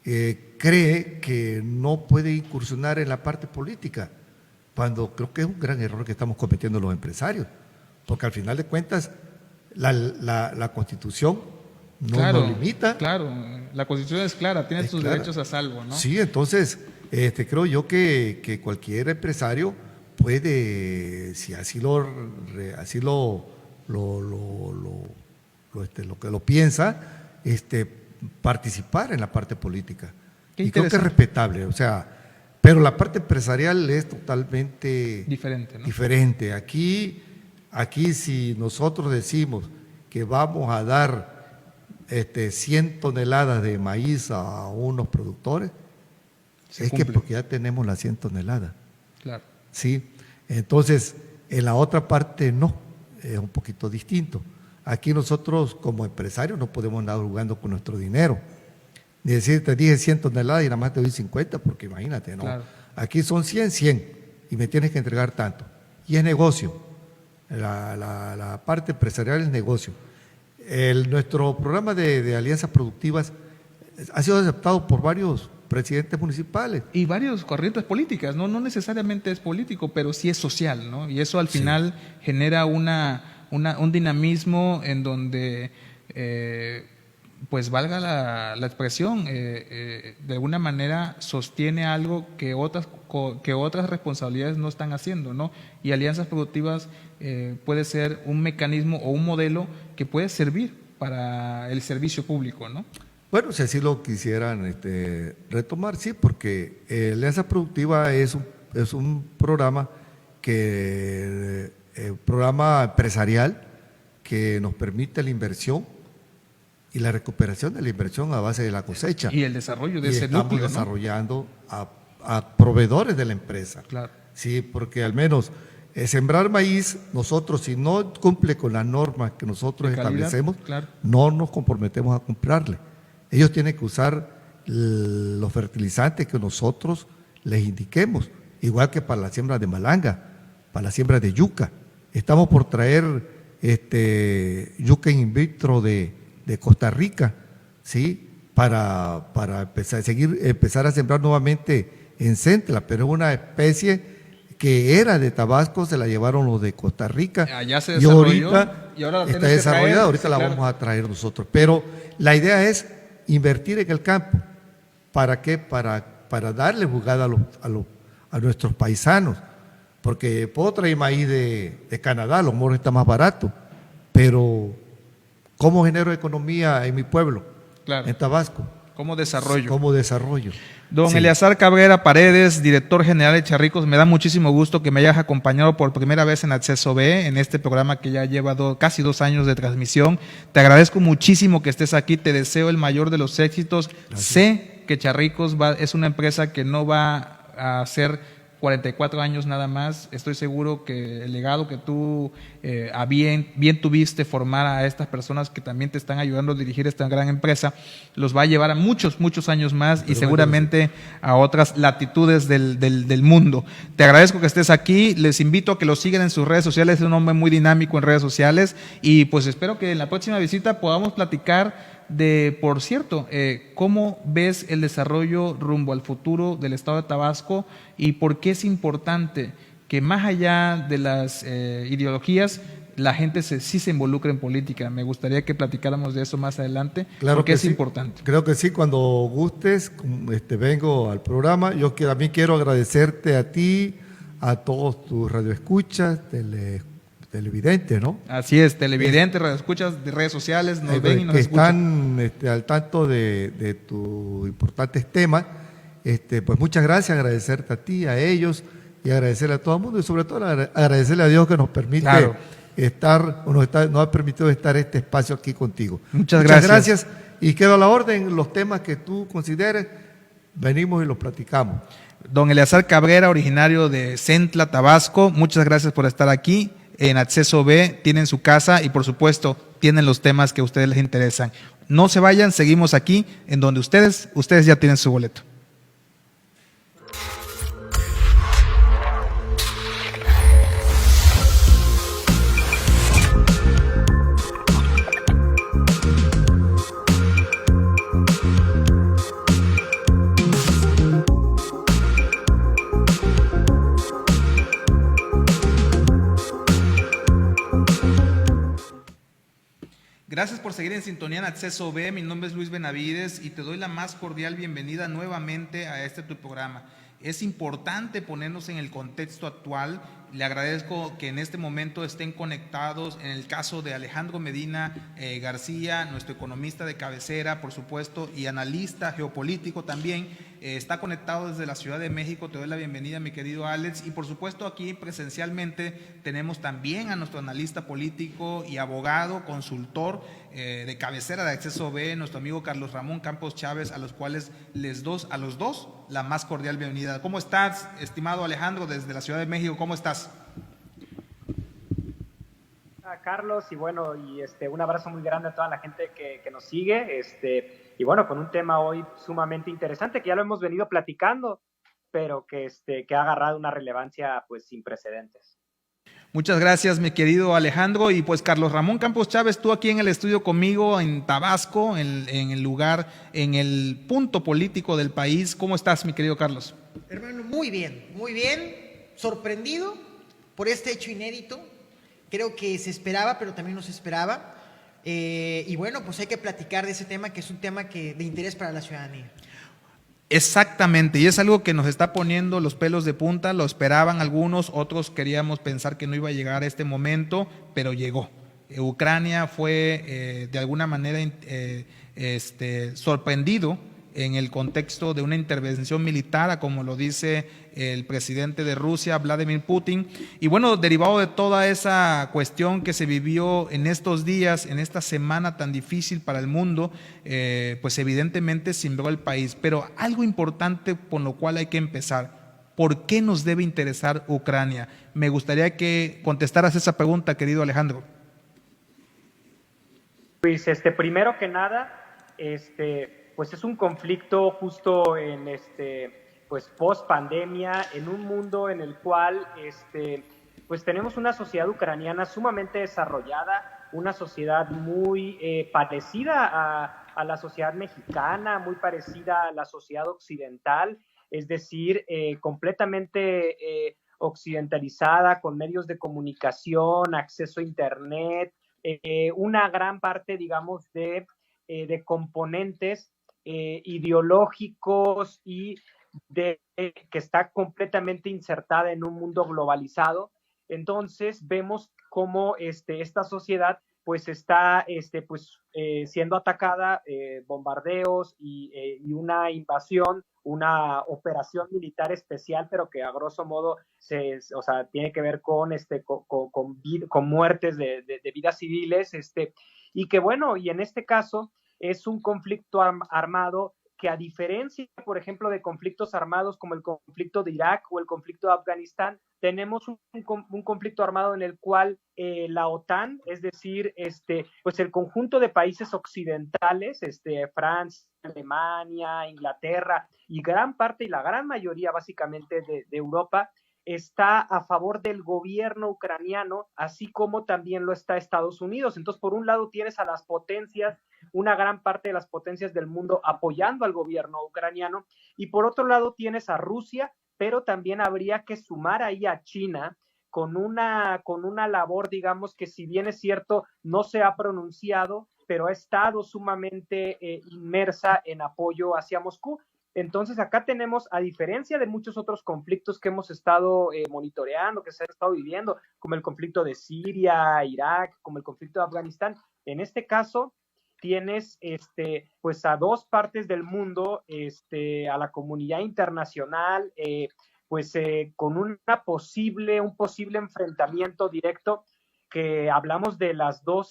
cree que no puede incursionar en la parte política, cuando creo que es un gran error que estamos cometiendo los empresarios, porque al final de cuentas la Constitución nos limita. Claro, la Constitución es clara, tiene sus derechos a salvo, ¿no? Sí, entonces creo yo que cualquier empresario puede, si así lo que lo piensa, participar en la parte política. Y creo que es respetable, o sea, pero la parte empresarial es totalmente diferente, ¿no? Diferente. Aquí si nosotros decimos que vamos a dar 100 toneladas de maíz a unos productores, que porque ya tenemos las 100 toneladas. Claro. Sí, entonces en la otra parte no, es un poquito distinto. Aquí nosotros como empresarios no podemos andar jugando con nuestro dinero. Ni decir, te dije 100 toneladas y nada más te doy 50, porque imagínate, ¿no? Claro. Aquí son 100 y me tienes que entregar tanto. Y es negocio. La parte empresarial es negocio. Nuestro programa de alianzas productivas ha sido aceptado por varios presidentes municipales. Y varias corrientes políticas, no necesariamente es político, pero sí es social, ¿no? Y eso al final genera un dinamismo en donde, pues valga la expresión, de alguna manera sostiene algo que otras responsabilidades no están haciendo, ¿no? Y alianzas productivas puede ser un mecanismo o un modelo que puede servir para el servicio público, ¿no? Bueno, si así lo quisieran retomar, sí, porque Alianza Productiva es un programa programa empresarial que nos permite la inversión y la recuperación de la inversión a base de la cosecha. Y el desarrollo de ese núcleo, ¿no? Estamos desarrollando a proveedores de la empresa. Claro. Sí, porque al menos sembrar maíz, nosotros si no cumple con las normas que nosotros establecemos, claro, no nos comprometemos a comprarle. Ellos tienen que usar los fertilizantes que nosotros les indiquemos, igual que para la siembra de malanga, para la siembra de yuca. Estamos por traer yuca in vitro de Costa Rica, ¿sí? Para empezar a sembrar nuevamente en Centla, pero es una especie que era de Tabasco, se la llevaron los de Costa Rica. Allá se desarrolló y ahora está desarrollada, ahorita la vamos a traer nosotros. Pero la idea es invertir en el campo. ¿Para qué? Para darle jugada a nuestros paisanos. Porque puedo traer maíz de Canadá, a lo mejor está más barato, pero ¿cómo genero economía en mi pueblo, Claro. en Tabasco? Como desarrollo. ¿Cómo desarrollo? Don Sí. Eleazar Cabrera Paredes, director general de Charricos, me da muchísimo gusto que me hayas acompañado por primera vez en Acceso B, en este programa que ya lleva casi 2 años de transmisión. Te agradezco muchísimo que estés aquí, te deseo el mayor de los éxitos. Gracias. Sé que Charricos es una empresa que no va a ser 44 años nada más. Estoy seguro que el legado que tú bien tuviste formar a estas personas que también te están ayudando a dirigir esta gran empresa, los va a llevar a muchos, muchos años más y seguramente a otras latitudes del mundo. Te agradezco que estés aquí. Les invito a que lo sigan en sus redes sociales. Es un hombre muy dinámico en redes sociales y pues espero que en la próxima visita podamos platicar de, por cierto, cómo ves el desarrollo rumbo al futuro del estado de Tabasco y por qué es importante que más allá de las ideologías la gente sí se involucre en política. Me gustaría que platicáramos de eso más adelante, Claro porque que es sí. importante. Creo que sí, cuando gustes, vengo al programa. Yo también quiero agradecerte a ti, a todos tus radioescuchas, televidentes, ¿no? Así es, televidentes, radioescuchas de redes sociales, nos ven y nos que escuchan. están al tanto de tus importantes temas. Pues muchas gracias, agradecerte a ti, a ellos y agradecerle a todo el mundo y sobre todo agradecerle a Dios que nos permite nos ha permitido estar este espacio aquí contigo. Muchas gracias. Y quedo a la orden, los temas que tú consideres, venimos y los platicamos. Don Eleazar Cabrera, originario de Centla, Tabasco, muchas gracias por estar aquí. En Acceso B tienen su casa y por supuesto tienen los temas que a ustedes les interesan. No se vayan, seguimos aquí en donde ustedes ya tienen su boleto. Gracias por seguir en sintonía en Acceso B. Mi nombre es Luis Benavides y te doy la más cordial bienvenida nuevamente a tu programa. Es importante ponernos en el contexto actual. Le agradezco que en este momento estén conectados. En el caso de Alejandro Medina García, nuestro economista de cabecera, por supuesto, y analista geopolítico también, está conectado desde la Ciudad de México. Te doy la bienvenida, mi querido Alex. Y por supuesto aquí presencialmente tenemos también a nuestro analista político y abogado, consultor de cabecera de Acceso B, nuestro amigo Carlos Ramón Campos Chávez, a los cuales a los dos la más cordial bienvenida. ¿Cómo estás, estimado Alejandro, desde la Ciudad de México? ¿Cómo estás? Carlos, y bueno, un abrazo muy grande a toda la gente que nos sigue, y bueno, con un tema hoy sumamente interesante, que ya lo hemos venido platicando, pero que ha agarrado una relevancia pues sin precedentes. Muchas gracias, mi querido Alejandro. Y pues Carlos Ramón Campos Chávez, tú aquí en el estudio conmigo en Tabasco, en el lugar, en el punto político del país. ¿Cómo estás, mi querido Carlos? Hermano, muy bien, sorprendido por este hecho inédito. Creo que se esperaba, pero también no se esperaba. Y bueno, pues hay que platicar de ese tema, que es un tema de interés para la ciudadanía. Exactamente, y es algo que nos está poniendo los pelos de punta. Lo esperaban algunos, otros queríamos pensar que no iba a llegar a este momento, pero llegó. Ucrania fue de alguna manera sorprendido en el contexto de una intervención militar, como lo dice el presidente de Rusia, Vladimir Putin. Y bueno, derivado de toda esa cuestión que se vivió en estos días, en esta semana tan difícil para el mundo, pues evidentemente cimbró el país. Pero algo importante con lo cual hay que empezar: ¿por qué nos debe interesar Ucrania? Me gustaría que contestaras esa pregunta, querido Alejandro. Pues primero que nada, pues es un conflicto justo en pues post pandemia, en un mundo en el cual pues tenemos una sociedad ucraniana sumamente desarrollada, una sociedad muy parecida a la sociedad mexicana, muy parecida a la sociedad occidental, es decir, completamente occidentalizada, con medios de comunicación, acceso a internet, una gran parte, digamos, de componentes ideológicos y que está completamente insertada en un mundo globalizado. Entonces vemos cómo esta sociedad pues está siendo atacada, bombardeos y una invasión, una operación militar especial, pero que a grosso modo tiene que ver con muertes de vidas civiles, y que bueno, y en este caso es un conflicto armado que, a diferencia, por ejemplo, de conflictos armados como el conflicto de Irak o el conflicto de Afganistán, tenemos un conflicto armado en el cual la OTAN, es decir, pues el conjunto de países occidentales, Francia, Alemania, Inglaterra y gran parte y la gran mayoría básicamente de Europa, está a favor del gobierno ucraniano, así como también lo está Estados Unidos. Entonces, por un lado tienes a las potencias, una gran parte de las potencias del mundo apoyando al gobierno ucraniano, y por otro lado tienes a Rusia, pero también habría que sumar ahí a China con una labor, digamos, que si bien es cierto, no se ha pronunciado, pero ha estado sumamente inmersa en apoyo hacia Moscú. Entonces acá tenemos, a diferencia de muchos otros conflictos que hemos estado monitoreando, que se han estado viviendo, como el conflicto de Siria, Irak, como el conflicto de Afganistán, en este caso tienes pues a dos partes del mundo, a la comunidad internacional, con un posible enfrentamiento directo, que hablamos de las dos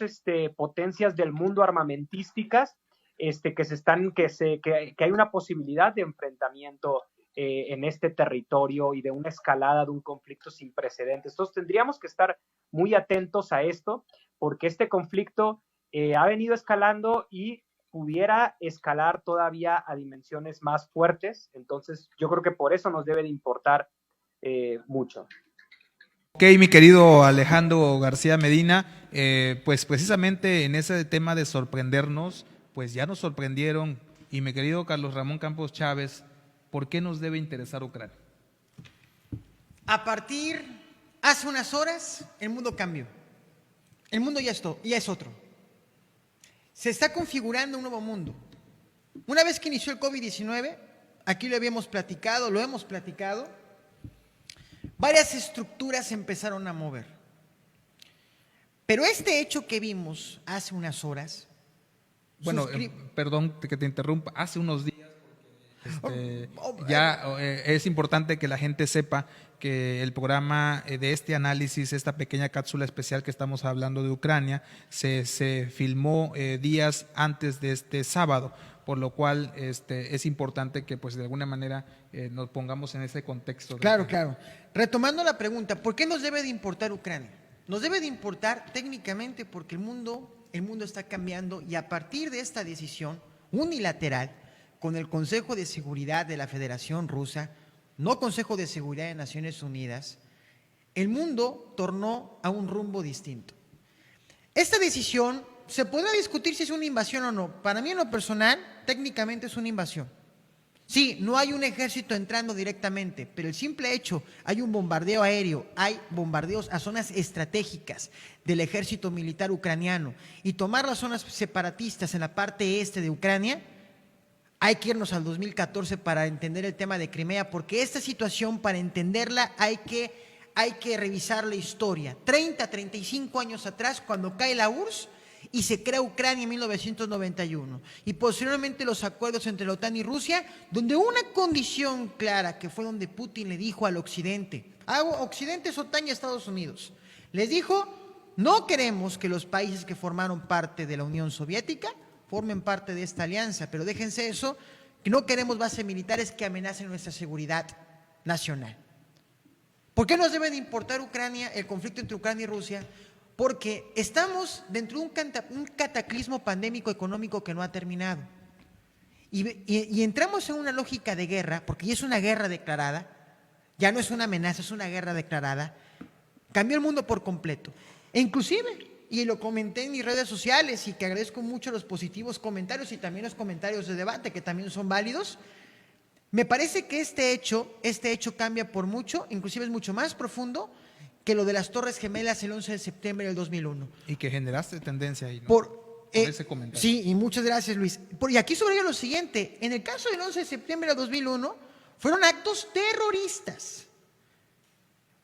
potencias del mundo armamentísticas, que hay una posibilidad de enfrentamiento en este territorio y de una escalada de un conflicto sin precedentes. Entonces tendríamos que estar muy atentos a esto, porque este conflicto ha venido escalando y pudiera escalar todavía a dimensiones más fuertes. Entonces yo creo que por eso nos debe de importar mucho. Ok, mi querido Alejandro García Medina, pues precisamente en ese tema de sorprendernos, pues ya nos sorprendieron. Y mi querido Carlos Ramón Campos Chávez, ¿por qué nos debe interesar Ucrania? Hace unas horas, el mundo cambió. El mundo ya es otro. Se está configurando un nuevo mundo. Una vez que inició el COVID-19, aquí lo hemos platicado, varias estructuras se empezaron a mover. Pero este hecho que vimos hace unas horas... Bueno, perdón que te interrumpa, hace unos días, es importante que la gente sepa que el programa de este análisis, esta pequeña cápsula especial que estamos hablando de Ucrania, se filmó días antes de este sábado, por lo cual es importante que pues de alguna manera nos pongamos en ese contexto. Claro. Retomando la pregunta, ¿por qué nos debe de importar Ucrania? Nos debe de importar técnicamente porque el mundo está cambiando, y a partir de esta decisión unilateral con el Consejo de Seguridad de la Federación Rusa, no Consejo de Seguridad de Naciones Unidas, el mundo tornó a un rumbo distinto. Esta decisión se podrá discutir si es una invasión o no. Para mí, en lo personal, técnicamente es una invasión. Sí, no hay un ejército entrando directamente, pero el simple hecho, hay un bombardeo aéreo, hay bombardeos a zonas estratégicas del ejército militar ucraniano, y tomar las zonas separatistas en la parte este de Ucrania, hay que irnos al 2014 para entender el tema de Crimea, porque esta situación, para entenderla, hay que revisar la historia. 35 años atrás, cuando cae la URSS, y se crea Ucrania en 1991, y posteriormente los acuerdos entre la OTAN y Rusia, donde una condición clara, que fue donde Putin le dijo al Occidente, Occidente es OTAN y Estados Unidos, les dijo: no queremos que los países que formaron parte de la Unión Soviética formen parte de esta alianza, pero déjense eso, que no queremos bases militares que amenacen nuestra seguridad nacional. ¿Por qué nos debe de importar Ucrania, el conflicto entre Ucrania y Rusia? Porque estamos dentro de un cataclismo pandémico económico que no ha terminado. Y entramos en una lógica de guerra, porque ya es una guerra declarada, ya no es una amenaza, es una guerra declarada. Cambió el mundo por completo. E inclusive, y lo comenté en mis redes sociales, y que agradezco mucho los positivos comentarios y también los comentarios de debate, que también son válidos, me parece que este hecho cambia por mucho, inclusive es mucho más profundo que lo de las Torres Gemelas el 11 de septiembre del 2001. Y que generaste tendencia ahí, ¿no? Por ese comentario. Sí, y muchas gracias, Luis. Y aquí subrayo lo siguiente: en el caso del 11 de septiembre del 2001, fueron actos terroristas.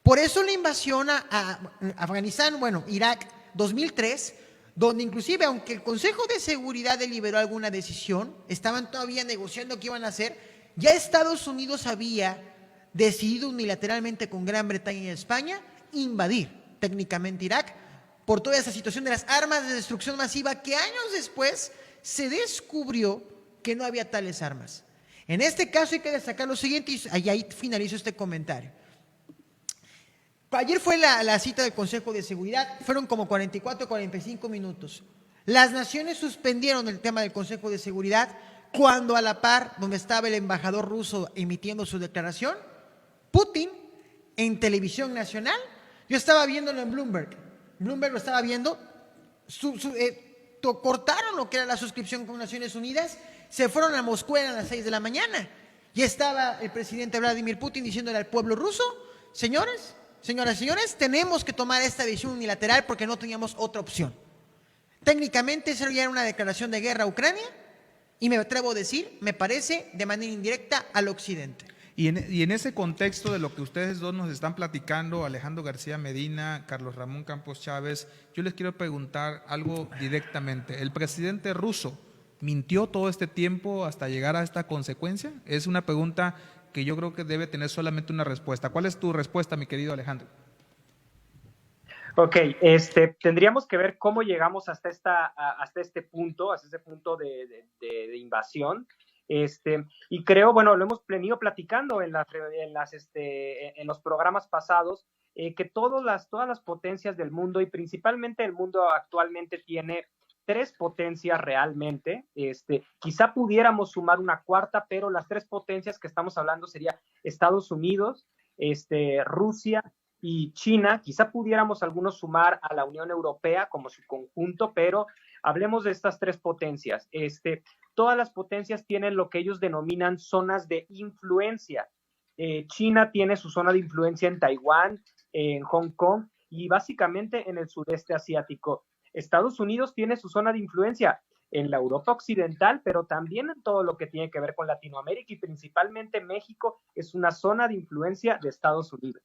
Por eso la invasión a Afganistán, Irak, 2003, donde inclusive, aunque el Consejo de Seguridad deliberó alguna decisión, estaban todavía negociando qué iban a hacer, ya Estados Unidos había decidido unilateralmente con Gran Bretaña y España invadir técnicamente Irak por toda esa situación de las armas de destrucción masiva que años después se descubrió que no había tales armas. En este caso hay que destacar lo siguiente, y ahí finalizo este comentario. Ayer fue la cita del Consejo de Seguridad, fueron como 44, 45 minutos. Las naciones suspendieron el tema del Consejo de Seguridad cuando a la par, donde estaba el embajador ruso emitiendo su declaración, Putin en televisión nacional, yo estaba viéndolo en Bloomberg lo estaba viendo, cortaron lo que era la suscripción con Naciones Unidas, se fueron a Moscú a las 6 de la mañana y estaba el presidente Vladimir Putin diciéndole al pueblo ruso, señoras y señores, tenemos que tomar esta decisión unilateral porque no teníamos otra opción. Técnicamente eso ya era una declaración de guerra a Ucrania y me atrevo a decir, me parece, de manera indirecta al occidente. Y en ese contexto de lo que ustedes dos nos están platicando, Alejandro García Medina, Carlos Ramón Campos Chávez, yo les quiero preguntar algo directamente. ¿El presidente ruso mintió todo este tiempo hasta llegar a esta consecuencia? Es una pregunta que yo creo que debe tener solamente una respuesta. ¿Cuál es tu respuesta, mi querido Alejandro? Ok, tendríamos que ver cómo llegamos hasta este punto de invasión. Y creo, bueno, lo hemos venido platicando en los programas pasados, que todas las potencias del mundo y principalmente el mundo actualmente tiene 3 potencias realmente. Quizá pudiéramos sumar una cuarta, pero las 3 potencias que estamos hablando sería Estados Unidos, Rusia y China. Quizá pudiéramos algunos sumar a la Unión Europea como su conjunto, pero hablemos de estas 3 potencias. Todas las potencias tienen lo que ellos denominan zonas de influencia. China tiene su zona de influencia en Taiwán, en Hong Kong y básicamente en el sudeste asiático. Estados Unidos tiene su zona de influencia en la Europa occidental, pero también en todo lo que tiene que ver con Latinoamérica y principalmente México es una zona de influencia de Estados Unidos.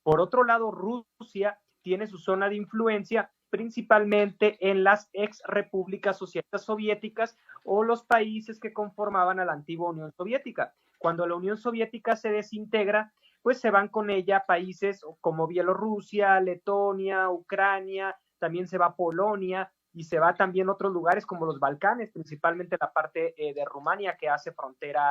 Por otro lado, Rusia tiene su zona de influencia principalmente en las ex repúblicas socialistas soviéticas o los países que conformaban a la antigua Unión Soviética. Cuando la Unión Soviética se desintegra, pues se van con ella países como Bielorrusia, Letonia, Ucrania, también se va Polonia y se va también otros lugares como los Balcanes, principalmente la parte de Rumania que hace frontera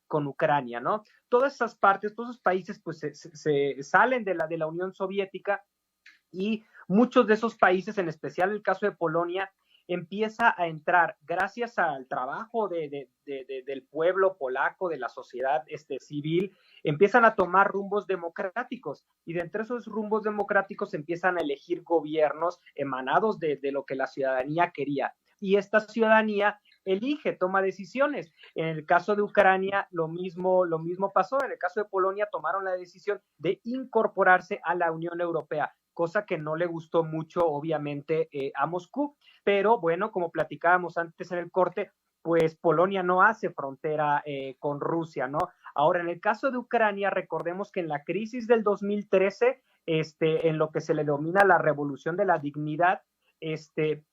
con Ucrania, ¿no? Todas esas partes, todos esos países pues se salen de la Unión Soviética y muchos de esos países, en especial el caso de Polonia, empieza a entrar, gracias al trabajo del pueblo polaco, de la sociedad civil, empiezan a tomar rumbos democráticos y de entre esos rumbos democráticos empiezan a elegir gobiernos emanados de lo que la ciudadanía quería. Y esta ciudadanía elige, toma decisiones. En el caso de Ucrania, lo mismo pasó. En el caso de Polonia, tomaron la decisión de incorporarse a la Unión Europea, cosa que no le gustó mucho, obviamente, a Moscú. Pero bueno, como platicábamos antes en el corte, pues Polonia no hace frontera con Rusia, ¿no? Ahora, en el caso de Ucrania, recordemos que en la crisis del 2013, en lo que se le denomina la Revolución de la Dignidad, se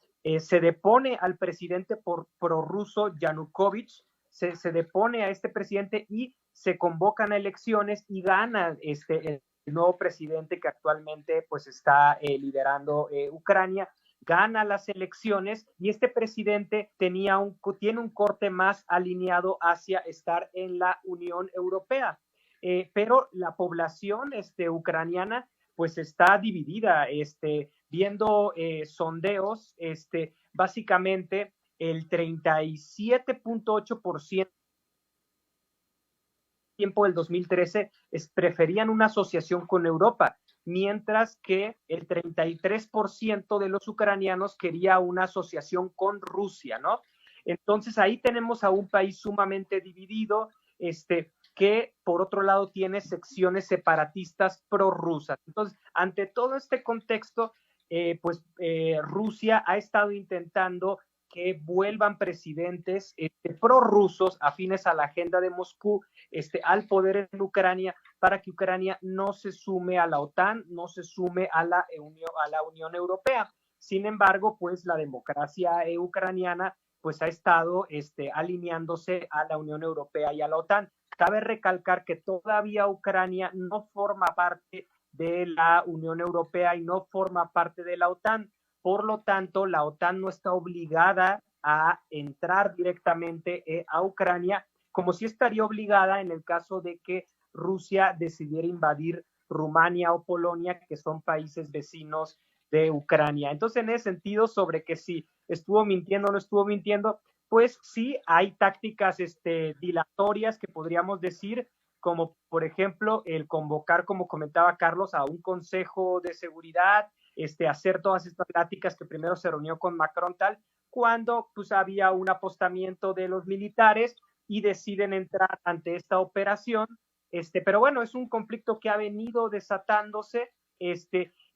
depone al presidente prorruso Yanukovych, se depone a este presidente y se convocan a elecciones y gana el nuevo presidente que actualmente pues está liderando Ucrania, gana las elecciones y este presidente tiene un corte más alineado hacia estar en la Unión Europea. Pero la población ucraniana pues está dividida, viendo sondeos, básicamente el 37.8% tiempo del 2013 preferían una asociación con Europa, mientras que el 33% de los ucranianos quería una asociación con Rusia, ¿no? Entonces ahí tenemos a un país sumamente dividido, que por otro lado tiene secciones separatistas prorrusas. Entonces, ante todo este contexto, Rusia ha estado intentando que vuelvan presidentes prorrusos afines a la agenda de Moscú al poder en Ucrania para que Ucrania no se sume a la OTAN, no se sume a la Unión Europea. Sin embargo, pues la democracia ucraniana pues ha estado alineándose a la Unión Europea y a la OTAN. Cabe recalcar que todavía Ucrania no forma parte de la Unión Europea y no forma parte de la OTAN. Por lo tanto, la OTAN no está obligada a entrar directamente a Ucrania, como sí estaría obligada en el caso de que Rusia decidiera invadir Rumania o Polonia, que son países vecinos de Ucrania. Entonces, en ese sentido, sobre que si estuvo mintiendo o no estuvo mintiendo, pues sí hay tácticas dilatorias que podríamos decir, como por ejemplo el convocar, como comentaba Carlos, a un consejo de seguridad, hacer todas estas pláticas que primero se reunió con Macron tal, cuando pues había un apostamiento de los militares y deciden entrar ante esta operación. Pero bueno, es un conflicto que ha venido desatándose,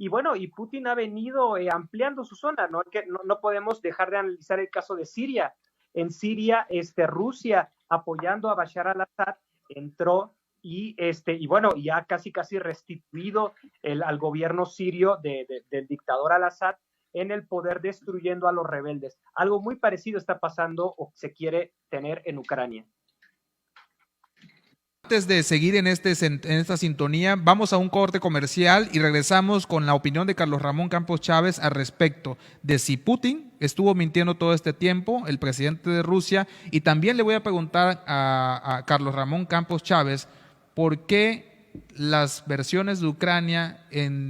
y bueno, y Putin ha venido ampliando su zona, ¿no? Que no podemos dejar de analizar el caso de Siria. En Siria, Rusia, apoyando a Bashar al-Assad, entró y bueno, y ha casi restituido al gobierno sirio del dictador al-Assad en el poder, destruyendo a los rebeldes. Algo muy parecido está pasando o se quiere tener en Ucrania. Antes de seguir en esta sintonía, vamos a un corte comercial y regresamos con la opinión de Carlos Ramón Campos Chávez al respecto de si Putin estuvo mintiendo todo este tiempo, el presidente de Rusia, y también le voy a preguntar a Carlos Ramón Campos Chávez por qué las versiones de Ucrania,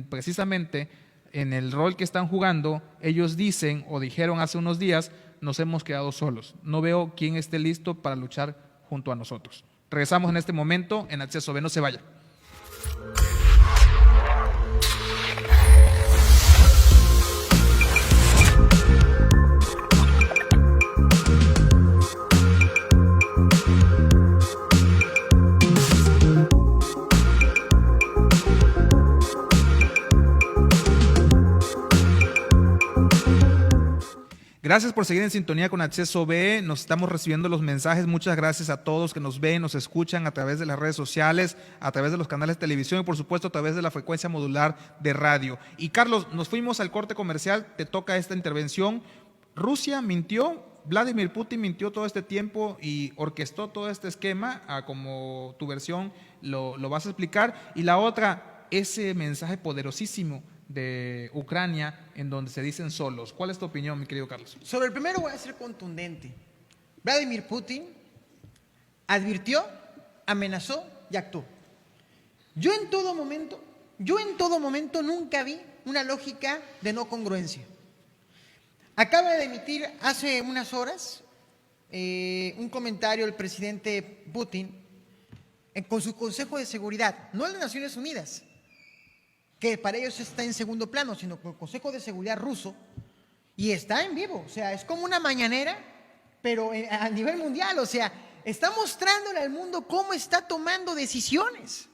precisamente en el rol que están jugando, ellos dicen o dijeron hace unos días, nos hemos quedado solos. No veo quién esté listo para luchar junto a nosotros. Regresamos en este momento en Acceso B, no se vaya. Gracias por seguir en sintonía con Acceso B. Nos estamos recibiendo los mensajes. Muchas gracias a todos que nos ven, nos escuchan a través de las redes sociales, a través de los canales de televisión y por supuesto a través de la frecuencia modular de radio. Y Carlos, nos fuimos al corte comercial, te toca esta intervención. Rusia mintió, Vladimir Putin mintió todo este tiempo y orquestó todo este esquema, como tu versión lo vas a explicar. Y la otra, ese mensaje poderosísimo de Ucrania en donde se dicen solos. ¿Cuál es tu opinión, mi querido Carlos? Sobre el primero voy a ser contundente. Vladimir Putin advirtió, amenazó y actuó. Yo en todo momento nunca vi una lógica de no congruencia. Acaba de emitir hace unas horas un comentario el presidente Putin con su Consejo de Seguridad, no el de Naciones Unidas, que para ellos está en segundo plano, sino con el Consejo de Seguridad ruso, y está en vivo. O sea, es como una mañanera, pero a nivel mundial. O sea, está mostrándole al mundo cómo está tomando decisiones.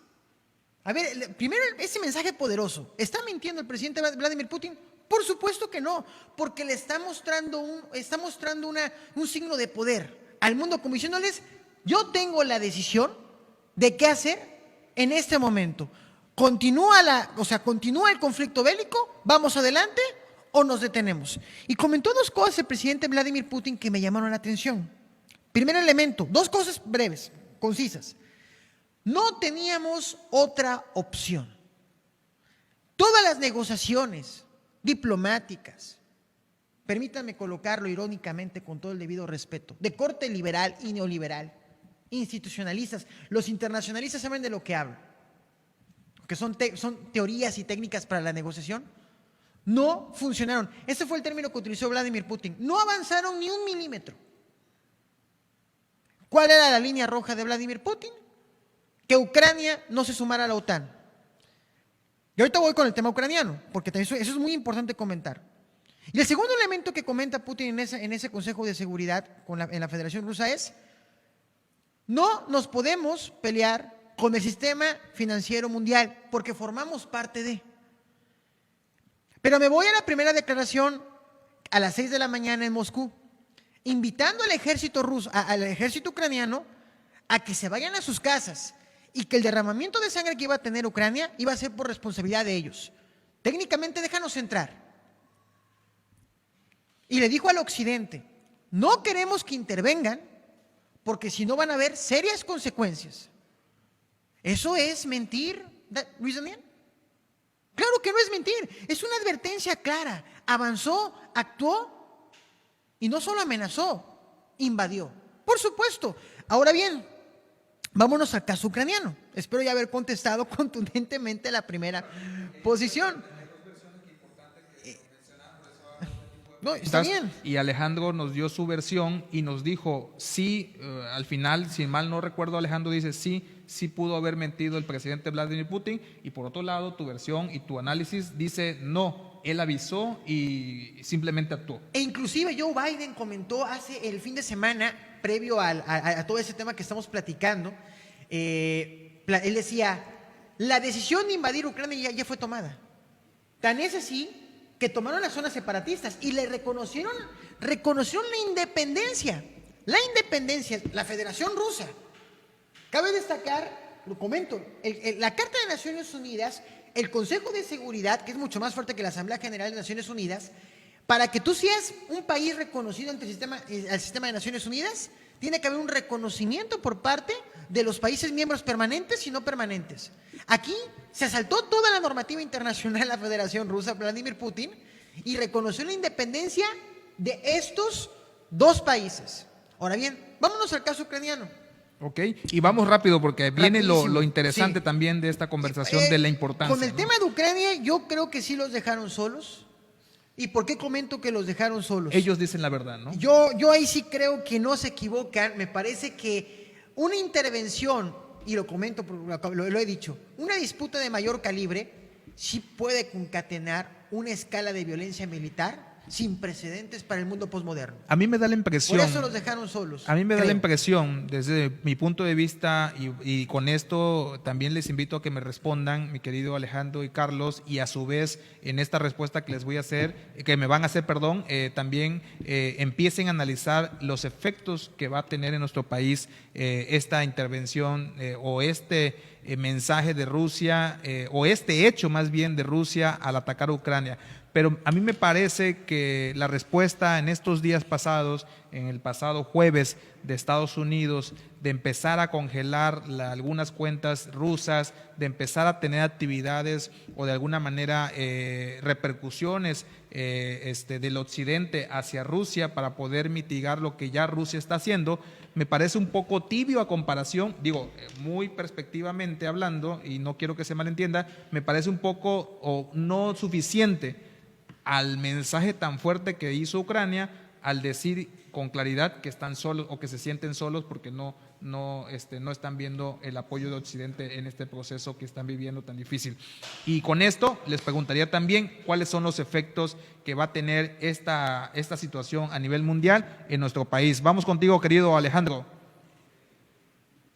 A ver, primero ese mensaje poderoso. ¿Está mintiendo el presidente Vladimir Putin? Por supuesto que no, porque le está mostrando un signo de poder al mundo, como diciéndoles, yo tengo la decisión de qué hacer en este momento. ¿Continúa el conflicto bélico? ¿Vamos adelante o nos detenemos? Y comentó dos cosas el presidente Vladimir Putin que me llamaron la atención. Primer elemento, dos cosas breves, concisas. No teníamos otra opción. Todas las negociaciones diplomáticas, permítanme colocarlo irónicamente con todo el debido respeto, de corte liberal y neoliberal, institucionalistas, los internacionalistas saben de lo que hablo, que son teorías y técnicas para la negociación, no funcionaron. Ese fue el término que utilizó Vladimir Putin. No avanzaron ni un milímetro. ¿Cuál era la línea roja de Vladimir Putin? Que Ucrania no se sumara a la OTAN. Y ahorita voy con el tema ucraniano, porque eso es muy importante comentar. Y el segundo elemento que comenta Putin en ese Consejo de Seguridad en la Federación Rusa es: no nos podemos pelear con el sistema financiero mundial, porque formamos parte de. Pero me voy a la primera declaración a las 6 de la mañana en Moscú, invitando al ejército ruso, al ejército ucraniano, a que se vayan a sus casas y que el derramamiento de sangre que iba a tener Ucrania iba a ser por responsabilidad de ellos. Técnicamente, déjanos entrar. y le dijo al occidente, no queremos que intervengan porque si no van a haber serias consecuencias. ¿Eso es mentir, Luis Daniel? Claro que no es mentir, es una advertencia clara. Avanzó, actuó y no solo amenazó, invadió. Por supuesto. Ahora bien, vámonos al caso ucraniano. Espero ya haber contestado contundentemente la primera posición. No, está bien. Y Alejandro nos dio su versión y nos dijo, sí, al final, si mal no recuerdo, Alejandro dice, sí pudo haber mentido el presidente Vladimir Putin, y por otro lado, tu versión y tu análisis dice, no, él avisó y simplemente actuó. E inclusive Joe Biden comentó hace el fin de semana, previo a todo ese tema que estamos platicando, él decía, la decisión de invadir Ucrania ya fue tomada. Tan es así que tomaron las zonas separatistas y le reconocieron la independencia. La independencia, la Federación Rusa. Cabe destacar, lo comento, la Carta de Naciones Unidas, el Consejo de Seguridad, que es mucho más fuerte que la Asamblea General de Naciones Unidas, para que tú seas un país reconocido ante el sistema de Naciones Unidas, tiene que haber un reconocimiento por parte de los países miembros permanentes y no permanentes. Aquí se asaltó toda la normativa internacional la Federación Rusa, Vladimir Putin, y reconoció la independencia de estos dos países. Ahora bien, vámonos al caso ucraniano. Ok, y vamos rápido porque viene lo interesante sí. También de esta conversación de la importancia. Con el tema de Ucrania, yo creo que sí los dejaron solos. ¿Y por qué comento que los dejaron solos? Ellos dicen la verdad, ¿no? Yo ahí sí creo que no se equivocan. Me parece que una intervención, y lo comento, lo he dicho, una disputa de mayor calibre sí puede concatenar una escala de violencia militar sin precedentes para el mundo posmoderno. A mí me da la impresión. Por eso los dejaron solos. A mí me da la impresión, desde mi punto de vista, y con esto también les invito a que me respondan, mi querido Alejandro y Carlos, y a su vez en esta respuesta que les voy a hacer, que me van a hacer, perdón, también empiecen a analizar los efectos que va a tener en nuestro país esta intervención o este mensaje de Rusia, o este hecho más bien de Rusia al atacar a Ucrania. Pero a mí me parece que la respuesta en estos días pasados, en el pasado jueves de Estados Unidos, de empezar a congelar algunas cuentas rusas, de empezar a tener actividades o de alguna manera repercusiones del occidente hacia Rusia para poder mitigar lo que ya Rusia está haciendo, me parece un poco tibio a comparación, digo, muy perspectivamente hablando, y no quiero que se malentienda, me parece un poco o no suficiente al mensaje tan fuerte que hizo Ucrania al decir con claridad que están solos o que se sienten solos porque no están viendo el apoyo de Occidente en este proceso que están viviendo tan difícil. Y con esto les preguntaría también cuáles son los efectos que va a tener esta situación a nivel mundial en nuestro país. Vamos contigo, querido Alejandro.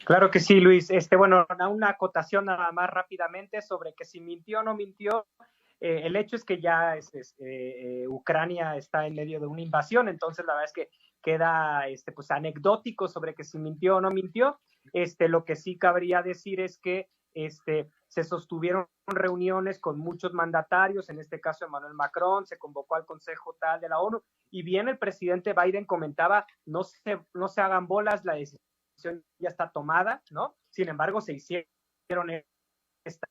Claro que sí, Luis. Bueno, una acotación nada más rápidamente sobre que si mintió o no mintió. El hecho es que ya Ucrania está en medio de una invasión, entonces la verdad es que queda pues anecdótico sobre que si mintió o no mintió. Lo que sí cabría decir es que se sostuvieron reuniones con muchos mandatarios, en este caso Emmanuel Macron, se convocó al Consejo Tal de la ONU, y bien el presidente Biden comentaba, no se hagan bolas, la decisión ya está tomada, ¿no? Sin embargo, se hicieron estas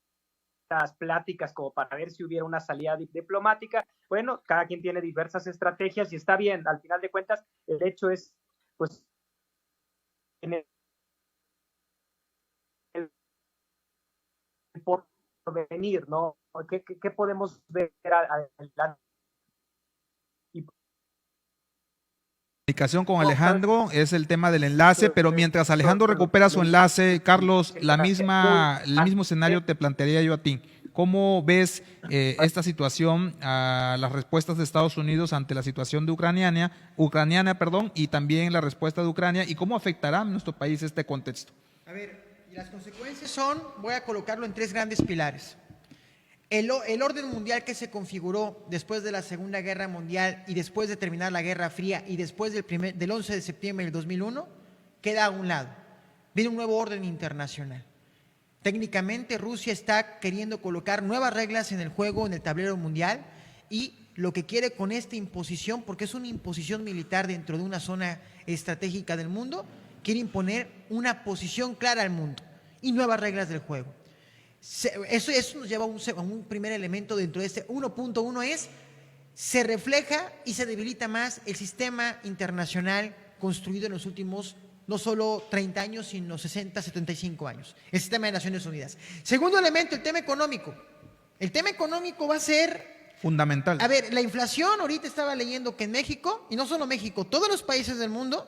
pláticas como para ver si hubiera una salida diplomática. Bueno, cada quien tiene diversas estrategias y está bien. Al final de cuentas, el hecho es, pues, en el porvenir, ¿no? ¿Qué podemos ver adelante? Comunicación con Alejandro es el tema del enlace, pero mientras Alejandro recupera su enlace, Carlos, el mismo escenario te plantearía yo a ti. ¿Cómo ves esta situación, las respuestas de Estados Unidos ante la situación de ucraniana, y también la respuesta de Ucrania, y cómo afectará a nuestro país este contexto? A ver, y las consecuencias son, voy a colocarlo en tres grandes pilares. El orden mundial que se configuró después de la Segunda Guerra Mundial y después de terminar la Guerra Fría y después del 11 de septiembre del 2001 queda a un lado. Viene un nuevo orden internacional. Técnicamente Rusia está queriendo colocar nuevas reglas en el juego, en el tablero mundial, y lo que quiere con esta imposición, porque es una imposición militar dentro de una zona estratégica del mundo, quiere imponer una posición clara al mundo y nuevas reglas del juego. Eso nos lleva a un primer elemento dentro de este 1.1 es, se refleja y se debilita más el sistema internacional construido en los últimos no solo 30 años, sino 60, 75 años, el sistema de Naciones Unidas. Segundo elemento, el tema económico. El tema económico va a ser fundamental. A ver, la inflación, ahorita estaba leyendo que en México, y no solo México, todos los países del mundo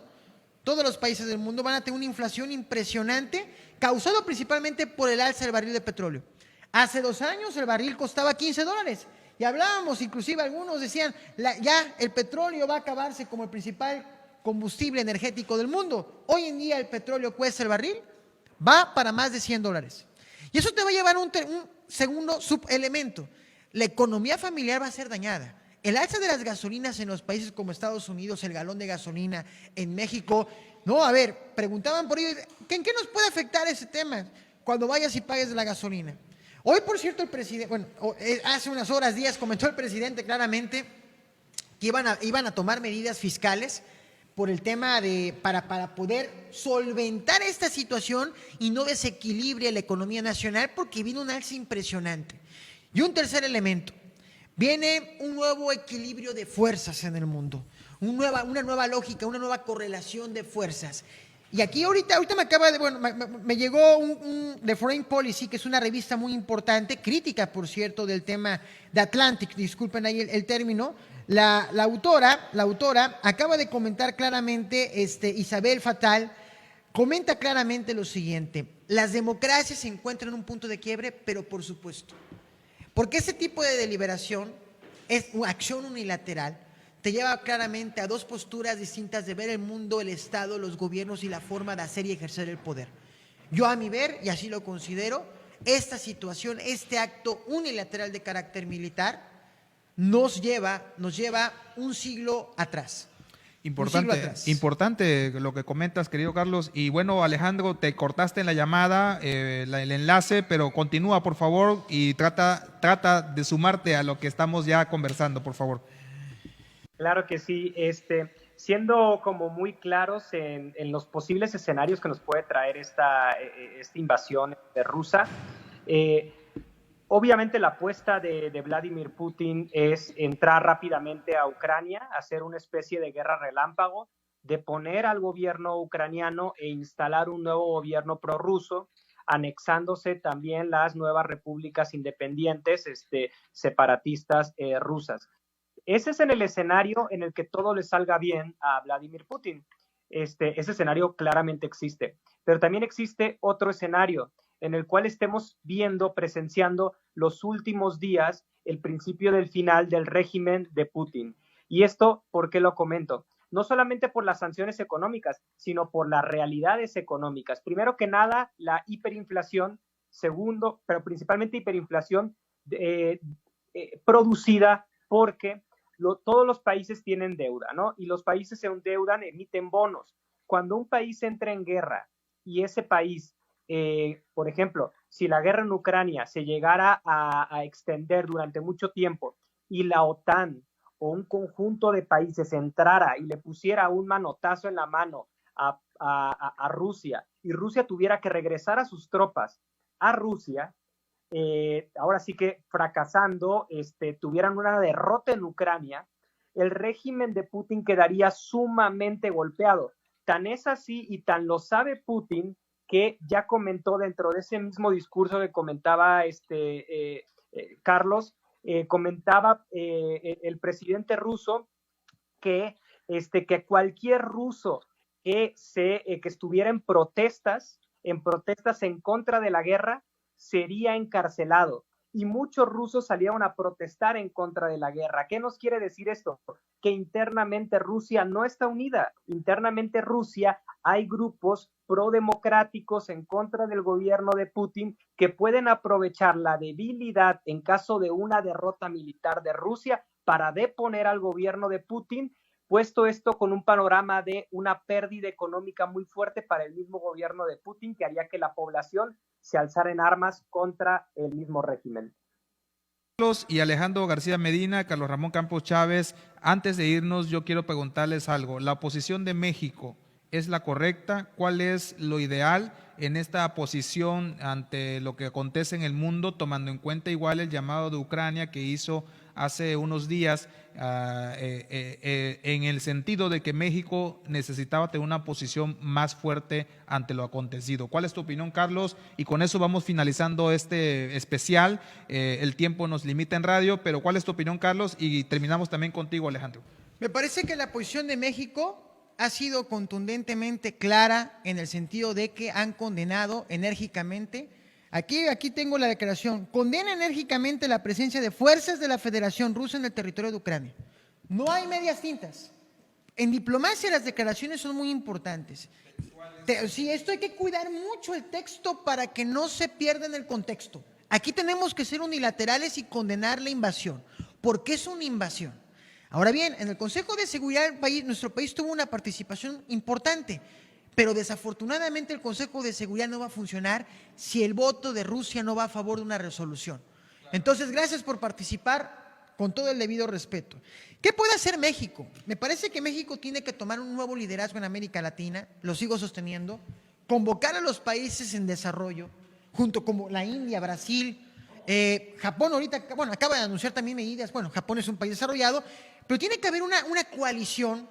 van a tener una inflación impresionante, causado principalmente por el alza del barril de petróleo. Hace 2 años el barril costaba $15, y hablábamos, inclusive algunos decían, ya el petróleo va a acabarse como el principal combustible energético del mundo. Hoy en día el petróleo cuesta el barril, va para más de $100. Y eso te va a llevar a un segundo subelemento. La economía familiar va a ser dañada. El alza de las gasolinas en los países como Estados Unidos, el galón de gasolina en México, no, a ver, preguntaban por ello, ¿en qué nos puede afectar ese tema cuando vayas y pagues la gasolina? Hoy, por cierto, el presidente, bueno, hace unas horas, días, comentó el presidente claramente que iban a tomar medidas fiscales por el tema para poder solventar esta situación y no desequilibre la economía nacional, porque viene un alza impresionante. Y un tercer elemento, viene un nuevo equilibrio de fuerzas en el mundo, una nueva lógica, una nueva correlación de fuerzas. Y aquí ahorita me llegó de Foreign Policy, que es una revista muy importante, crítica, por cierto, del tema de Atlantic, disculpen ahí el término. La autora acaba de comentar claramente, Isabel Fatal, comenta claramente lo siguiente: las democracias se encuentran en un punto de quiebre, pero por supuesto, porque ese tipo de deliberación es una acción unilateral, te lleva claramente a dos posturas distintas de ver el mundo, el Estado, los gobiernos y la forma de hacer y ejercer el poder. Yo, a mi ver, y así lo considero, esta situación, este acto unilateral de carácter militar nos lleva un siglo atrás. Importante lo que comentas, querido Carlos. Y bueno, Alejandro, te cortaste en la llamada, el enlace, pero continúa, por favor, y trata de sumarte a lo que estamos ya conversando, por favor. Claro que sí, siendo como muy claros en los posibles escenarios que nos puede traer esta invasión rusa. Obviamente la apuesta de Vladimir Putin es entrar rápidamente a Ucrania, hacer una especie de guerra relámpago, deponer al gobierno ucraniano e instalar un nuevo gobierno prorruso, anexándose también las nuevas repúblicas independientes separatistas rusas. Ese es en el escenario en el que todo le salga bien a Vladimir Putin. Ese escenario claramente existe, pero también existe otro escenario en el cual estemos presenciando los últimos días el principio del final del régimen de Putin. Y esto, ¿por qué lo comento? No solamente por las sanciones económicas, sino por las realidades económicas. Primero que nada, la hiperinflación. Segundo, pero principalmente hiperinflación producida porque todos los países tienen deuda, ¿no? Y los países se endeudan, emiten bonos. Cuando un país entra en guerra y ese país, por ejemplo, si la guerra en Ucrania se llegara a extender durante mucho tiempo y la OTAN o un conjunto de países entrara y le pusiera un manotazo en la mano a Rusia, y Rusia tuviera que regresar a sus tropas a Rusia, ahora sí que fracasando, tuvieran una derrota en Ucrania, el régimen de Putin quedaría sumamente golpeado. Tan es así y tan lo sabe Putin que ya comentó dentro de ese mismo discurso que comentaba Carlos, comentaba el presidente ruso que cualquier ruso que estuviera en protestas en contra de la guerra sería encarcelado. Y muchos rusos salieron a protestar en contra de la guerra. ¿Qué nos quiere decir esto? Que internamente Rusia no está unida. Internamente Rusia hay grupos prodemocráticos en contra del gobierno de Putin que pueden aprovechar la debilidad en caso de una derrota militar de Rusia para deponer al gobierno de Putin, puesto esto con un panorama de una pérdida económica muy fuerte para el mismo gobierno de Putin, que haría que la población se alzara en armas contra el mismo régimen. Carlos y Alejandro García Medina, Carlos Ramón Campos Chávez, antes de irnos yo quiero preguntarles algo. ¿La posición de México es la correcta? ¿Cuál es lo ideal en esta posición ante lo que acontece en el mundo, tomando en cuenta igual el llamado de Ucrania que hizo hace unos días en el sentido de que México necesitaba tener una posición más fuerte ante lo acontecido? ¿Cuál es tu opinión, Carlos? Y con eso vamos finalizando este especial. El tiempo nos limita en radio, pero ¿cuál es tu opinión, Carlos? Y terminamos también contigo, Alejandro. Me parece que la posición de México ha sido contundentemente clara en el sentido de que han condenado enérgicamente. Aquí tengo la declaración. Condena enérgicamente la presencia de fuerzas de la Federación Rusa en el territorio de Ucrania. No hay medias tintas. En diplomacia las declaraciones son muy importantes. Sí, esto hay que cuidar mucho el texto para que no se pierda en el contexto. Aquí tenemos que ser unilaterales y condenar la invasión. ¿Por qué es una invasión? Ahora bien, en el Consejo de Seguridad del país, nuestro país tuvo una participación importante, pero desafortunadamente el Consejo de Seguridad no va a funcionar si el voto de Rusia no va a favor de una resolución. Entonces, gracias por participar con todo el debido respeto. ¿Qué puede hacer México? Me parece que México tiene que tomar un nuevo liderazgo en América Latina, lo sigo sosteniendo, convocar a los países en desarrollo, junto como la India, Brasil, Japón ahorita, bueno, acaba de anunciar también medidas, bueno, Japón es un país desarrollado, pero tiene que haber una coalición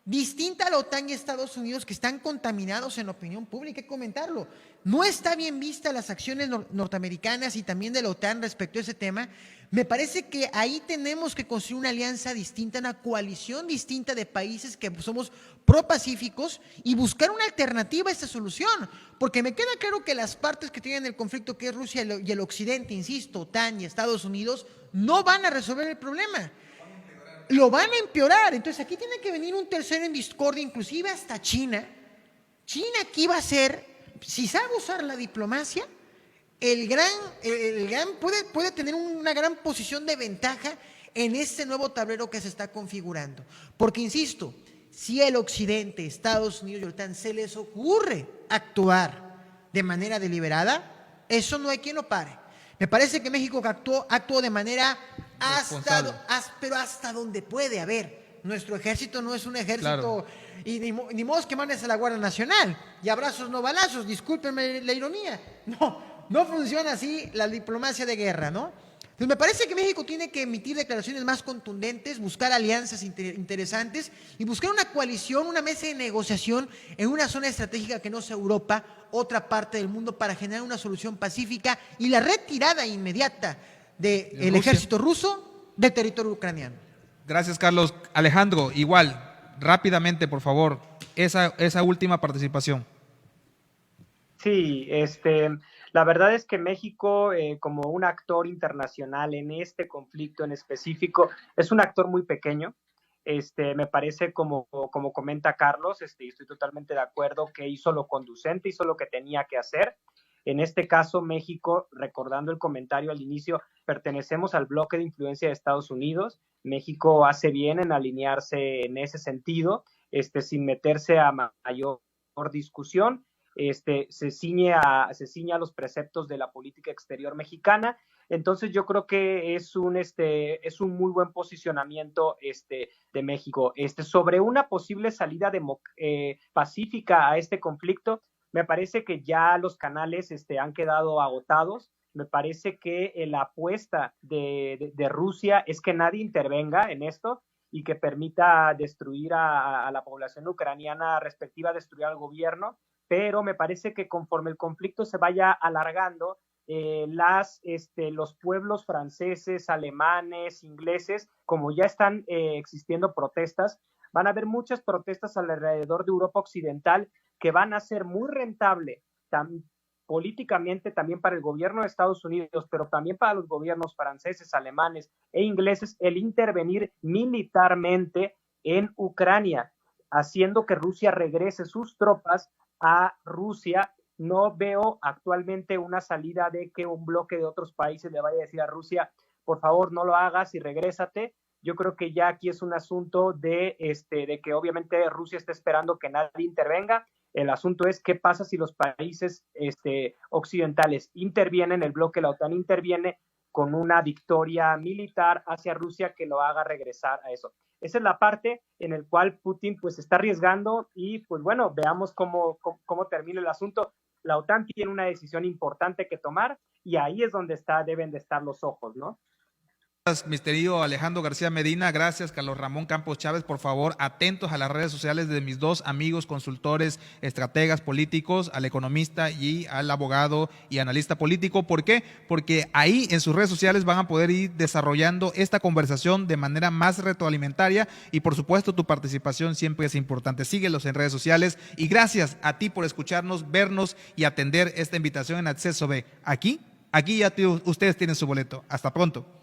distinta a la OTAN y Estados Unidos que están contaminados en la opinión pública, hay que comentarlo. No está bien vista las acciones norteamericanas y también de la OTAN respecto a ese tema. Me parece que ahí tenemos que construir una alianza distinta, una coalición distinta de países que somos pro-pacíficos y buscar una alternativa a esta solución. Porque me queda claro que las partes que tienen el conflicto, que es Rusia y el Occidente, insisto, OTAN y Estados Unidos, no van a resolver el problema. Lo van a empeorar. Entonces aquí tiene que venir un tercero en discordia, inclusive hasta China. China aquí va a ser, si sabe usar la diplomacia, puede tener una gran posición de ventaja en este nuevo tablero que se está configurando. Porque, insisto, si el Occidente, Estados Unidos y OTAN se les ocurre actuar de manera deliberada, eso no hay quien lo pare. Me parece que México actuó de manera pero hasta donde puede. A ver, nuestro ejército no es un ejército, claro, y ni modo que mandes a la Guardia Nacional y abrazos no balazos, discúlpenme la ironía. No funciona así la diplomacia de guerra, ¿no? Entonces me parece que México tiene que emitir declaraciones más contundentes, buscar alianzas interesantes y buscar una coalición, una mesa de negociación en una zona estratégica que no sea Europa, otra parte del mundo, para generar una solución pacífica y la retirada inmediata del ejército ruso del territorio ucraniano. Gracias, Carlos. Alejandro, igual, rápidamente, por favor, esa última participación. Sí, la verdad es que México, como un actor internacional en este conflicto en específico, es un actor muy pequeño. Me parece, como comenta Carlos, y estoy totalmente de acuerdo, que hizo lo conducente, hizo lo que tenía que hacer. En este caso, México, recordando el comentario al inicio, pertenecemos al bloque de influencia de Estados Unidos. México hace bien en alinearse en ese sentido, sin meterse a mayor discusión. Se ciñe a los preceptos de la política exterior mexicana. Entonces yo creo que es un muy buen posicionamiento de México. Sobre una posible salida pacífica a este conflicto, me parece que ya los canales han quedado agotados. Me parece que la apuesta de Rusia es que nadie intervenga en esto y que permita destruir a la población ucraniana respectiva, destruir al gobierno, pero me parece que conforme el conflicto se vaya alargando, los pueblos franceses, alemanes, ingleses, como ya están existiendo protestas, van a haber muchas protestas alrededor de Europa Occidental que van a ser muy rentable políticamente también para el gobierno de Estados Unidos, pero también para los gobiernos franceses, alemanes e ingleses, el intervenir militarmente en Ucrania, haciendo que Rusia regrese sus tropas a Rusia. No veo actualmente una salida de que un bloque de otros países le vaya a decir a Rusia, por favor no lo hagas y regrésate. Yo creo que ya aquí es un asunto de que obviamente Rusia está esperando que nadie intervenga. El asunto es qué pasa si los países occidentales intervienen, el bloque de la OTAN interviene, con una victoria militar hacia Rusia que lo haga regresar a eso. Esa es la parte en la cual Putin pues está arriesgando y pues bueno, veamos cómo termina el asunto. La OTAN tiene una decisión importante que tomar y ahí es donde deben de estar los ojos, ¿no? Gracias, mi querido Alejandro García Medina. Gracias, Carlos Ramón Campos Chávez. Por favor, atentos a las redes sociales de mis dos amigos consultores, estrategas políticos, al economista y al abogado y analista político. ¿Por qué? Porque ahí en sus redes sociales van a poder ir desarrollando esta conversación de manera más retroalimentaria y por supuesto tu participación siempre es importante. Síguelos en redes sociales y gracias a ti por escucharnos, vernos y atender esta invitación en Acceso B. Aquí ya ustedes tienen su boleto. Hasta pronto.